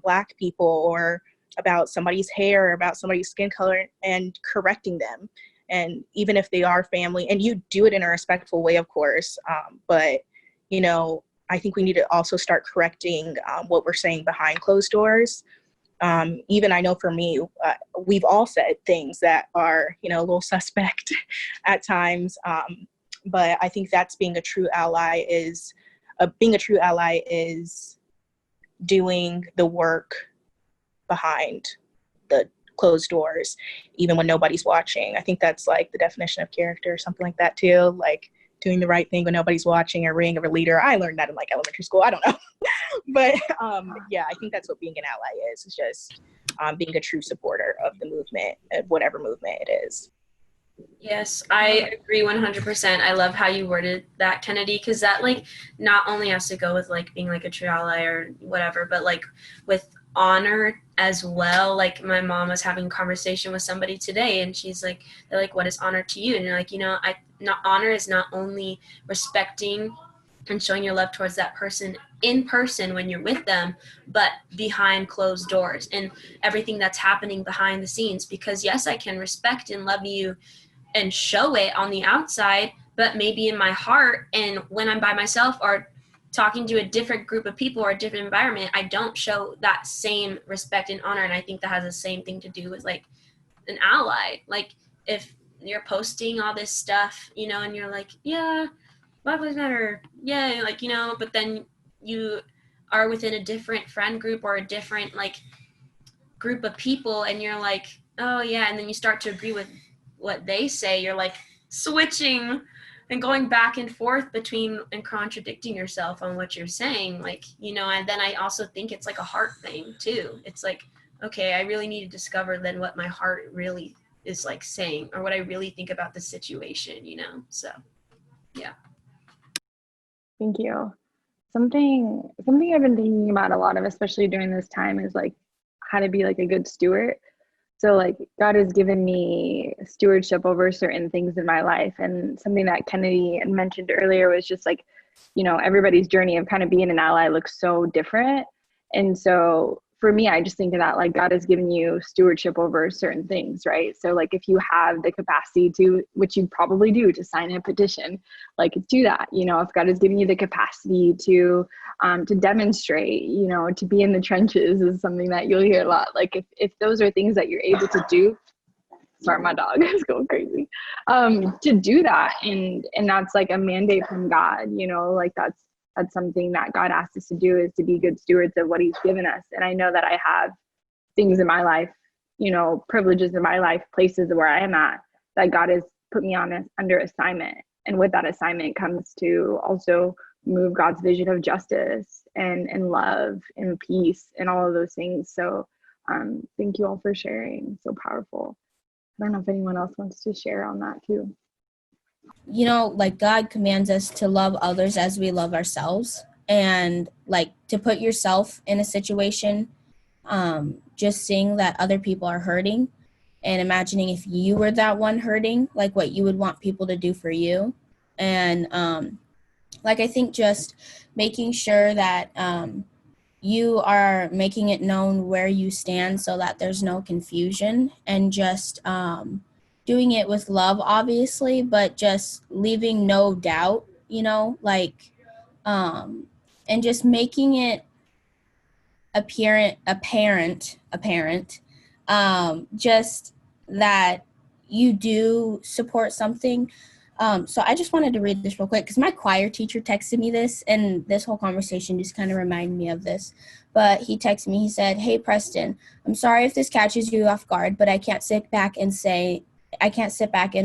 S3: Black people, or about somebody's hair, or about somebody's skin color, and correcting them. And even if they are family, and you do it in a respectful way, of course, but, I think we need to also start correcting what we're saying behind closed doors. Even I know for me, we've all said things that are, a little suspect at times. But I think that's being a true ally is doing the work behind the closed doors, even when nobody's watching. I think that's like the definition of character or something like that too. Like doing the right thing when nobody's watching or being a leader. I learned that in like elementary school. I don't know. But yeah, I think that's what being an ally is. It's just being a true supporter of the movement, of whatever movement it is.
S4: Yes, I agree 100%. I love how you worded that, Kennedy, because that like not only has to go with like being like a true ally or whatever, but like with honor as well. Like my mom was having a conversation with somebody today, and they're like, what is honor to you? And you're like, honor is not only respecting and showing your love towards that person in person when you're with them, but behind closed doors and everything that's happening behind the scenes. Because yes, I can respect and love you and show it on the outside, but maybe in my heart and when I'm by myself or talking to a different group of people or a different environment, I don't show that same respect and honor. And I think that has the same thing to do with like an ally. Like if you're posting all this stuff, and you're like, yeah, Black Lives Matter, yeah, like, but then you are within a different friend group or a different like group of people and you're like, oh yeah, and then you start to agree with what they say, you're like switching and going back and forth between and contradicting yourself on what you're saying, like, and then I also think it's like a heart thing too. It's like, okay, I really need to discover then what my heart really is like saying or what I really think about the situation, so yeah.
S2: Thank you. Something I've been thinking about a lot of, especially during this time, is like how to be like a good steward. So like God has given me stewardship over certain things in my life. And something that Kennedy had mentioned earlier was just like, everybody's journey of kind of being an ally looks so different. And so for me, I just think of that, like God has given you stewardship over certain things, right? So like if you have the capacity to, which you probably do, to sign a petition, like do that. If God has given you the capacity to demonstrate, to be in the trenches is something that you'll hear a lot. Like if those are things that you're able to do, sorry, my dog is going crazy, to do that. And that's like a mandate from God, like that's something that God asked us to do, is to be good stewards of what he's given us. And I know that I have things in my life, privileges in my life, places where I am at, that God has put me on under assignment. And with that assignment comes to also move God's vision of justice and love and peace and all of those things. So thank you all for sharing. So powerful. I don't know if anyone else wants to share on that too.
S7: Like God commands us to love others as we love ourselves, and like to put yourself in a situation, just seeing that other people are hurting and imagining if you were that one hurting, like what you would want people to do for you. And like I think just making sure that you are making it known where you stand so that there's no confusion, and just doing it with love, obviously, but just leaving no doubt, like, and just making it apparent, just that you do support something. So I just wanted to read this real quick because my choir teacher texted me this, and this whole conversation just kind of reminded me of this. But he texted me, he said, "Hey, Preston, I'm sorry if this catches you off guard, but I can't sit back and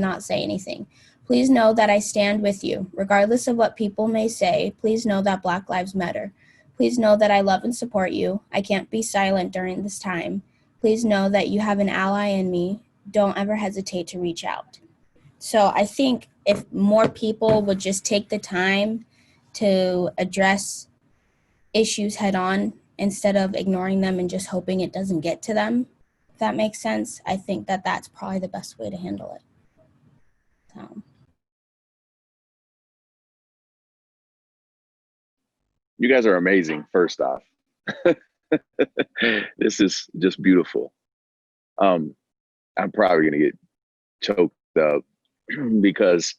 S7: not say anything. Please know that I stand with you. Regardless of what people may say, please know that Black Lives Matter. Please know that I love and support you. I can't be silent during this time. Please know that you have an ally in me. Don't ever hesitate to reach out." So I think if more people would just take the time to address issues head on instead of ignoring them and just hoping it doesn't get to them, if that makes sense, I think that that's probably the best way to handle it. So.
S1: You guys are amazing, first off. This is just beautiful. I'm probably going to get choked up because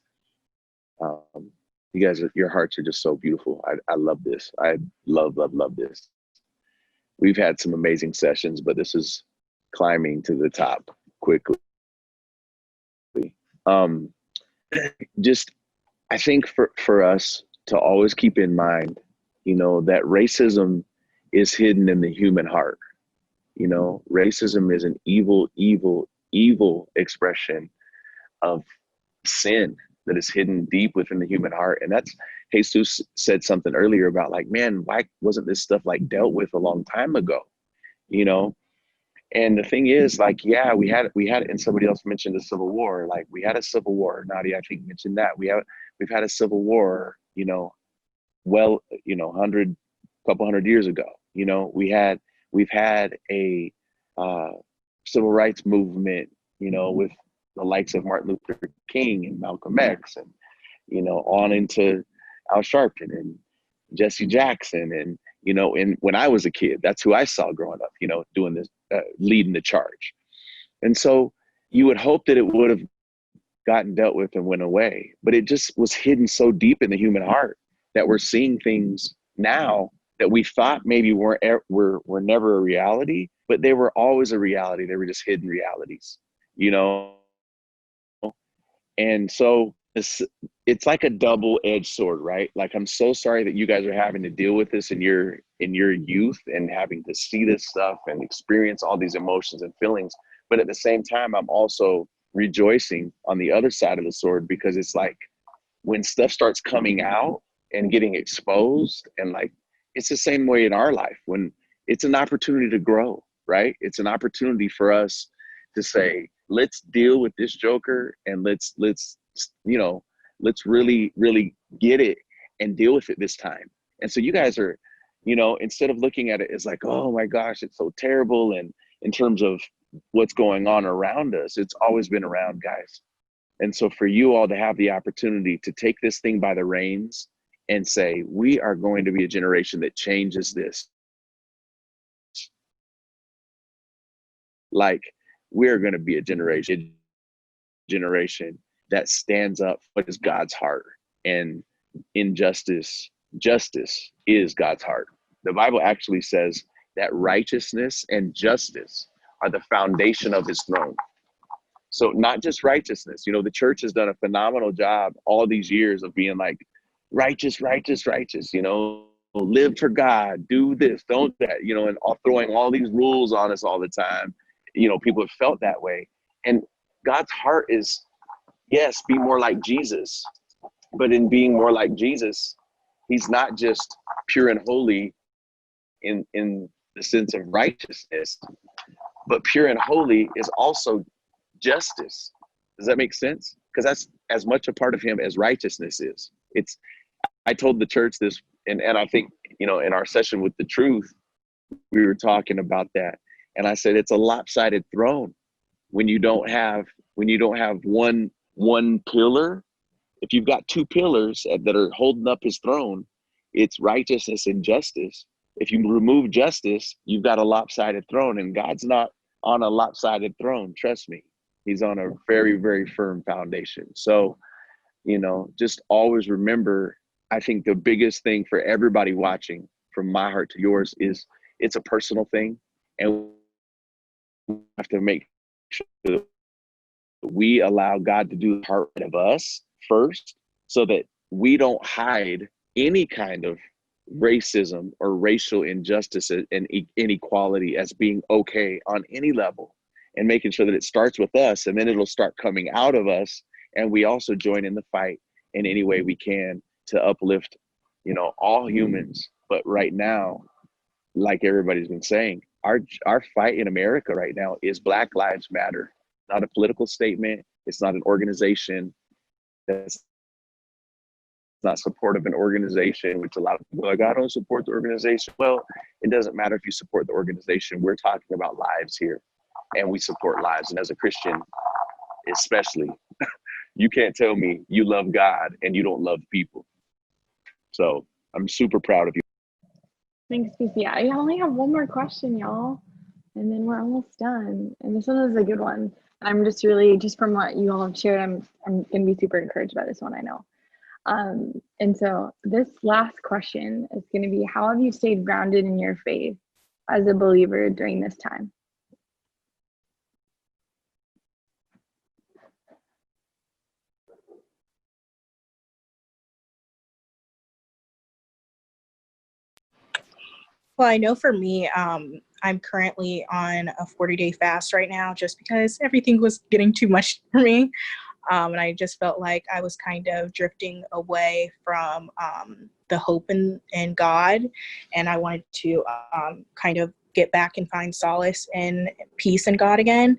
S1: you guys, your hearts are just so beautiful. I love this. I love this. We've had some amazing sessions, but this is climbing to the top quickly. Just, I think for us to always keep in mind, that racism is hidden in the human heart. Racism is an evil expression of sin that is hidden deep within the human heart. And that's, Jesus said something earlier about like, man, why wasn't this stuff like dealt with a long time ago? You know? And the thing is, like, yeah, we had, and somebody else mentioned the Civil War. Like, we had a Civil War. Nadia, I think, mentioned that. We've had a Civil War, you know, well, you know, couple hundred years ago. You know, we've had a civil rights movement, you know, with the likes of Martin Luther King and Malcolm X, and, you know, on into Al Sharpton and Jesse Jackson. And, you know, and when I was a kid, that's who I saw growing up, you know, doing this, leading the charge. And so you would hope that it would have gotten dealt with and went away, but it just was hidden so deep in the human heart that we're seeing things now that we thought maybe were never a reality, but they were always a reality. They were just hidden realities, you know? And so it's like a double-edged sword, right? Like, I'm so sorry that you guys are having to deal with this in your youth and having to see this stuff and experience all these emotions and feelings. But at the same time, I'm also rejoicing on the other side of the sword, because it's like when stuff starts coming out and getting exposed, and like, it's the same way in our life when it's an opportunity to grow, right? It's an opportunity for us to say, let's deal with this joker, and let's you know, let's really get it and deal with it this time. And so you guys are, you know, instead of looking at it as like, oh my gosh, it's so terrible, and in terms of what's going on around us, it's always been around, guys. And so for you all to have the opportunity to take this thing by the reins and say, we are going to be a generation that changes this. Like, we're going to be a generation that stands up for what is God's heart. And justice is God's heart. The Bible actually says that righteousness and justice are the foundation of his throne. So not just righteousness, you know, the church has done a phenomenal job all these years of being like, righteous, you know, live for God, do this, don't that, you know, and throwing all these rules on us all the time. You know, people have felt that way. And God's heart is, yes, be more like Jesus. But in being more like Jesus, he's not just pure and holy in the sense of righteousness, but pure and holy is also justice. Does that make sense? Because that's as much a part of him as righteousness is. I told the church this, and I think, you know, in our session with the truth, we were talking about that. And I said, it's a lopsided throne when you don't have one pillar. If you've got two pillars that are holding up his throne, it's righteousness and justice. If you remove justice, you've got a lopsided throne, and God's not on a lopsided throne. Trust me, he's on a very, very firm foundation. So, you know, just always remember, I think the biggest thing for everybody watching, from my heart to yours, is it's a personal thing. And we have to make sure that we allow God to do the heart of us first, so that we don't hide any kind of racism or racial injustice and inequality as being okay on any level, and making sure that it starts with us, and then it'll start coming out of us. And we also join in the fight in any way we can to uplift, you know, all humans. But right now, like everybody's been saying, our fight in America right now is Black Lives Matter. Not a political statement. It's not an organization that's not supportive of an organization, which a lot of people are like, I don't support the organization. Well, it doesn't matter if you support the organization. We're talking about lives here, and we support lives. And as a Christian, especially, you can't tell me you love God and you don't love people. So I'm super proud of you.
S2: Thanks, Casey. I only have one more question, y'all, and then we're almost done. And this one is a good one. I'm just really, just from what you all have shared, I'm going to be super encouraged by this one, I know. And so this last question is going to be, how have you stayed grounded in your faith as a believer during this time?
S3: Well, I know for me, I'm currently on a 40-day fast right now, just because everything was getting too much for me. And I just felt like I was kind of drifting away from the hope in God. And I wanted to kind of get back and find solace and peace in God again.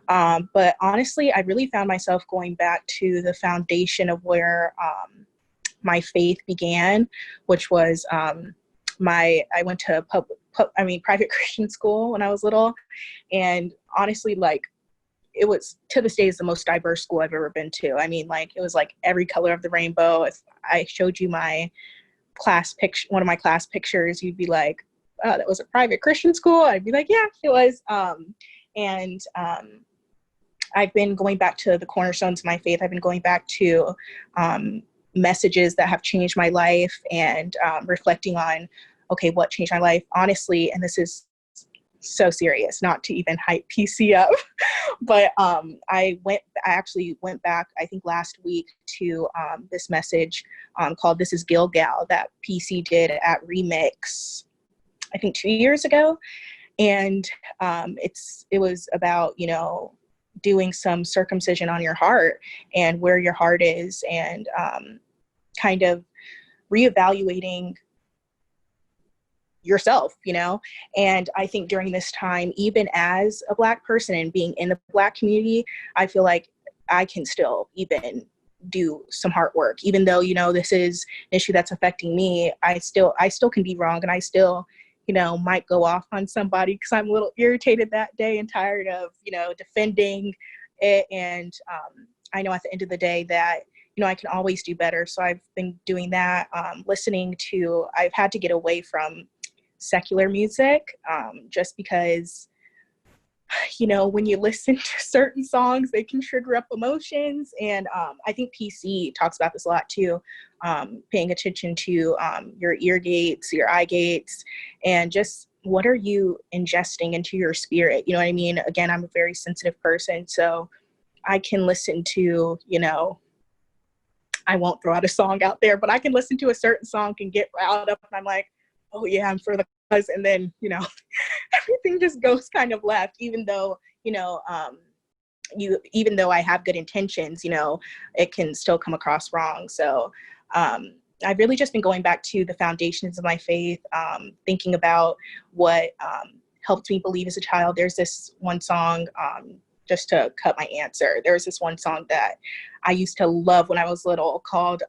S3: But honestly, I really found myself going back to the foundation of where my faith began, which was I went to private Christian school when I was little. And honestly, like, it was, to this day, is the most diverse school I've ever been to. I mean, like, it was like every color of the rainbow. If I showed you my class picture, one of my class pictures, you'd be like, oh, that was a private Christian school? I'd be like, yeah, it was. I've been going back to the cornerstones of my faith. I've been going back to messages that have changed my life, and reflecting on, okay, what changed my life? Honestly, and this is so serious, not to even hype PC up, but I actually went back, I think last week, to this message called This is Gilgal that PC did at Remix, I think 2 years ago. And it was about, doing some circumcision on your heart and where your heart is, and kind of reevaluating yourself, and I think during this time, even as a Black person and being in the Black community, I feel like I can still even do some heart work, even though, this is an issue that's affecting me. I still can be wrong, and I still, might go off on somebody because I'm a little irritated that day and tired of, defending it. And I know at the end of the day that, I can always do better. So I've been doing that, I've had to get away from secular music, just because, when you listen to certain songs, they can trigger up emotions. And I think PC talks about this a lot too, paying attention to your ear gates, your eye gates, and just what are you ingesting into your spirit? You know what I mean? Again, I'm a very sensitive person, so I can listen to, I won't throw out a song out there, but I can listen to a certain song and get riled up, and I'm like, oh yeah, I'm for the cause. And then, everything just goes kind of left, even though, even though I have good intentions, it can still come across wrong. So I've really just been going back to the foundations of my faith, thinking about what helped me believe as a child. There's this one song, just to cut my answer, there was this one song that I used to love when I was little called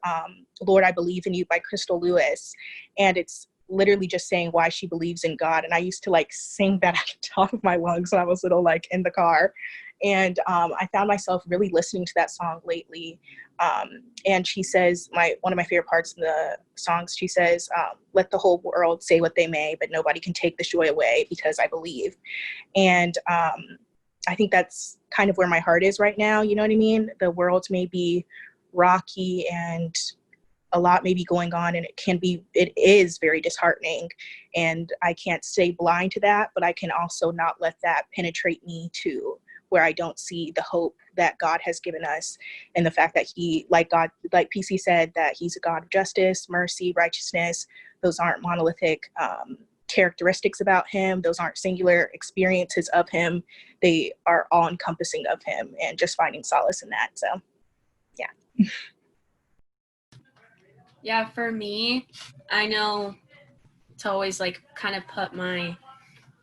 S3: Lord, I Believe in You by Crystal Lewis. And it's literally just saying why she believes in God. And I used to sing that at the top of my lungs when I was little, in the car. And I found myself really listening to that song lately. And she says, one of my favorite parts in the songs, she says, let the whole world say what they may, but nobody can take this joy away because I believe. And I think that's kind of where my heart is right now. You know what I mean? The world may be rocky and a lot may be going on, and it is very disheartening, and I can't stay blind to that, but I can also not let that penetrate me to where I don't see the hope that God has given us, and the fact that he, like PC said, that he's a God of justice, mercy, righteousness. Those aren't monolithic characteristics about him. Those aren't singular experiences of him. They are all encompassing of him, and just finding solace in that. So yeah.
S4: Yeah, for me, I know to always kind of put my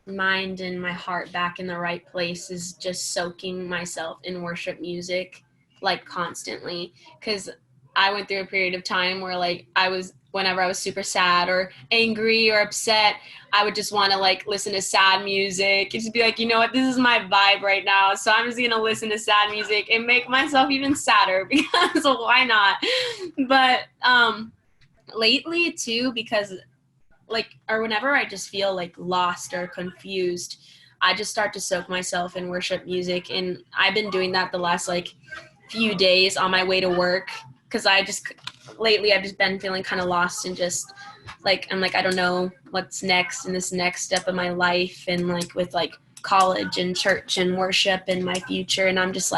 S4: mind and my heart back in the right place is just soaking myself in worship music constantly, because I went through a period of time where whenever I was super sad or angry or upset, I would just want to listen to sad music and just be like, you know what, this is my vibe right now, so I'm just gonna listen to sad music and make myself even sadder because why not? But lately too, because or whenever I just feel lost or confused, I just start to soak myself in worship music. And I've been doing that the last few days on my way to work, because lately I've just been feeling kind of lost and just I'm I don't know what's next in this next step of my life, and with college and church and worship and my future. And I'm just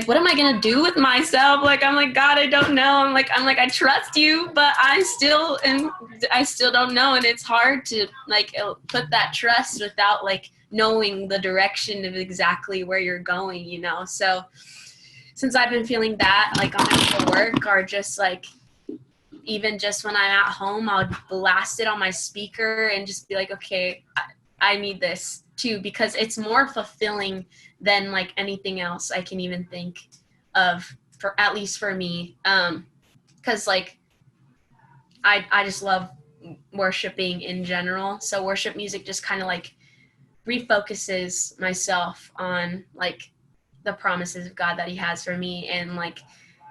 S4: what am I gonna do with myself? I'm God, I don't know. I trust you, but I still don't know. And it's hard to put that trust without knowing the direction of exactly where you're going, So since I've been feeling that, like on my way to work, or just like even just when I'm at home, I'll blast it on my speaker and just be like, okay, I need this too, because it's more fulfilling than like anything else I can even think of, for at least for me. Because like I just love worshiping in general. So worship music just kind of like refocuses myself on like the promises of God that he has for me, and like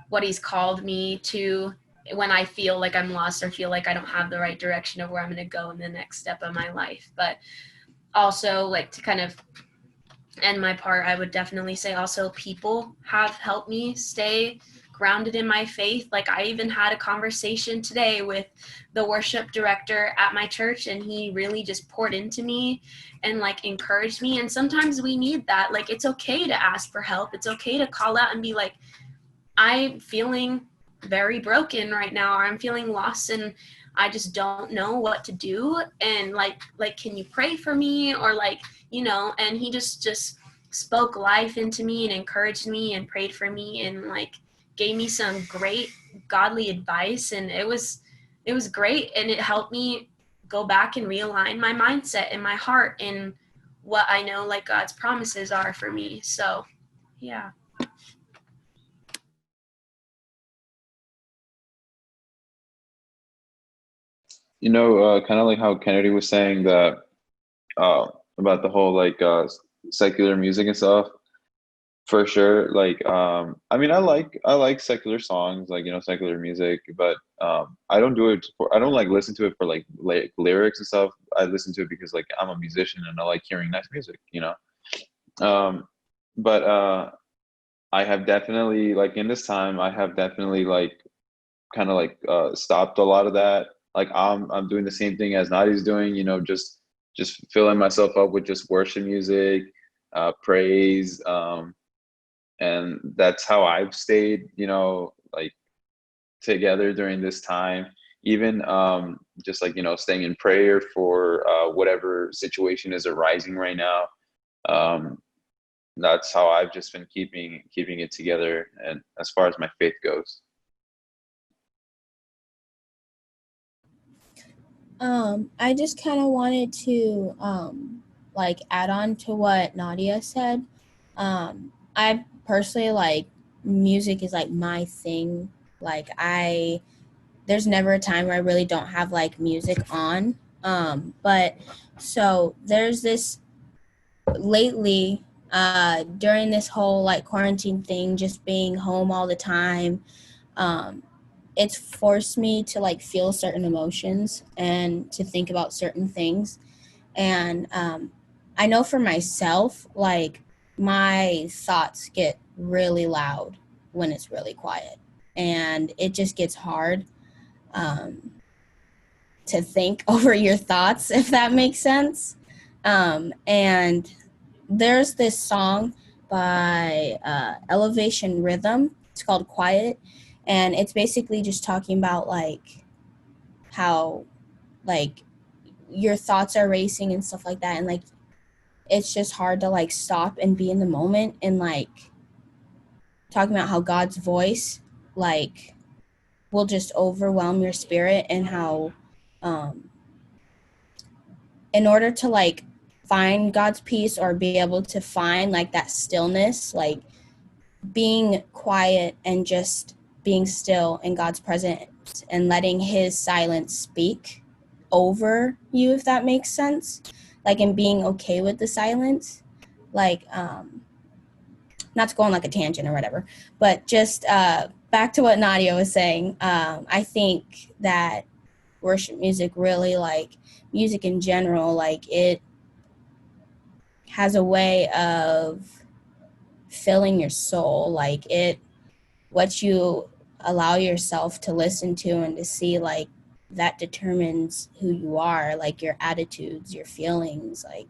S4: what he's called me to when I feel like I'm lost or feel like I don't have the right direction of where I'm going to go in the next step of my life. But also, like, to kind of end my part, I would definitely say also people have helped me stay grounded in my faith. Like, I even had a conversation today with the worship director at my church, and he really just poured into me and like encouraged me. And sometimes we need that. Like, it's okay to ask for help. It's okay to call out and be like, I'm feeling very broken right now, or I'm feeling lost and I just don't know what to do. And like, can you pray for me? Or like, you know, and he just spoke life into me and encouraged me and prayed for me and like gave me some great godly advice. And it was great. And it helped me go back and realign my mindset and my heart and what I know like God's promises are for me. So yeah.
S6: You know, kind of like how Kennedy was saying that about the whole like secular music and stuff. For sure, like I mean, I like secular songs, like you know, secular music, but I don't do it for I don't like listen to it for like lyrics and stuff. I listen to it because like I'm a musician and I like hearing nice music, you know. But I have definitely like in this time, I have definitely like kind of like stopped a lot of that. Like I'm doing the same thing as Nadi's doing, you know, just filling myself up with just worship music, praise, and that's how I've stayed, you know, like together during this time. Even just like you know, staying in prayer for whatever situation is arising right now. Um, that's how I've just been keeping it together, and as far as my faith goes.
S7: I just kind of wanted to like add on to what Nadia said. I personally like music is like my thing. Like there's never a time where I really don't have like music on. But so there's this lately during this whole like quarantine thing, just being home all the time. It's forced me to like feel certain emotions and to think about certain things. And I know for myself, like my thoughts get really loud when it's really quiet. And it just gets hard to think over your thoughts, if that makes sense. And there's this song by Elevation Rhythm. It's called Quiet. And it's basically just talking about like how like your thoughts are racing and stuff like that, and like it's just hard to like stop and be in the moment, and like talking about how God's voice like will just overwhelm your spirit, and how in order to like find God's peace or be able to find like that stillness, like being quiet and just being still in God's presence and letting his silence speak over you, if that makes sense. Like, and being okay with the silence. Like, not to go on like a tangent or whatever, but just back to what Nadia was saying. I think that worship music really, like music in general, like it has a way of filling your soul. Like what you allow yourself to listen to and to see, like that determines who you are, like your attitudes, your feelings, like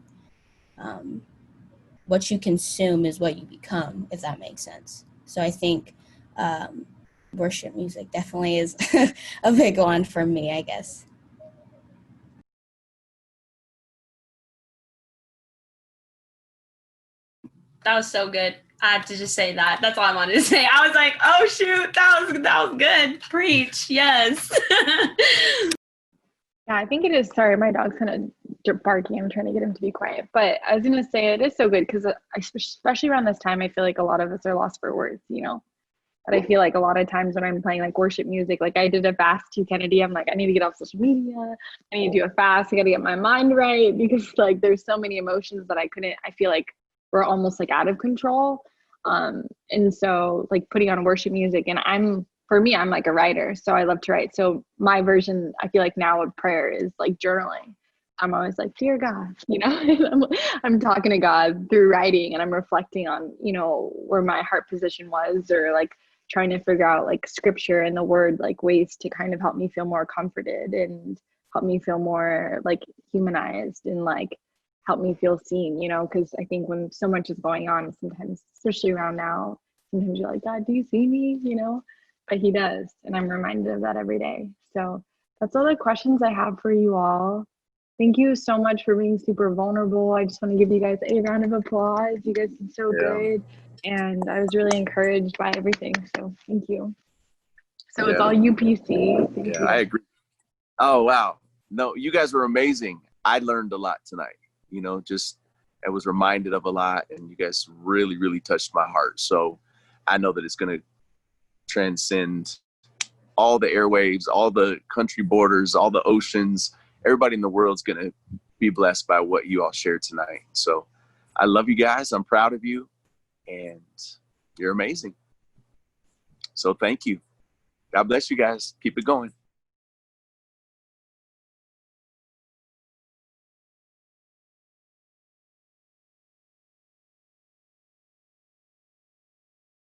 S7: what you consume is what you become, if that makes sense. So I think worship music definitely is a big one for me, I guess.
S4: That was so good. I had to just say that. That's all I wanted to say. I was like, oh shoot, that was good. Preach, yes.
S2: Yeah, I think it is. Sorry, my dog's kind of barking. I'm trying to get him to be quiet. But I was going to say it is so good because especially around this time, I feel like a lot of us are lost for words, you know? But I feel like a lot of times when I'm playing like worship music, like I did a fast to Kennedy. I'm like, I need to get off social media. I need to do a fast. I got to get my mind right because like there's so many emotions that I feel like we're almost like out of control. And so like putting on worship music, and for me, I'm like a writer, so I love to write. So my version, I feel like now of prayer is like journaling. I'm always like, dear God, you know, I'm talking to God through writing, and I'm reflecting on, you know, where my heart position was, or like trying to figure out like scripture and the word, like ways to kind of help me feel more comforted and help me feel more like humanized and like help me feel seen, you know, because I think when so much is going on, sometimes, especially around now, sometimes you're like, God, do you see me? You know, but he does. And I'm reminded of that every day. So that's all the questions I have for you all. Thank you so much for being super vulnerable. I just want to give you guys a round of applause. You guys did so good. And I was really encouraged by everything. So thank you. So it's all UPC. Thank you.
S1: I agree. Oh, wow. No, you guys were amazing. I learned a lot tonight. You know, just I was reminded of a lot, and you guys really, really touched my heart. So I know that it's going to transcend all the airwaves, all the country borders, all the oceans. Everybody in the world is going to be blessed by what you all shared tonight. So I love you guys. I'm proud of you, and you're amazing. So thank you. God bless you guys. Keep it going.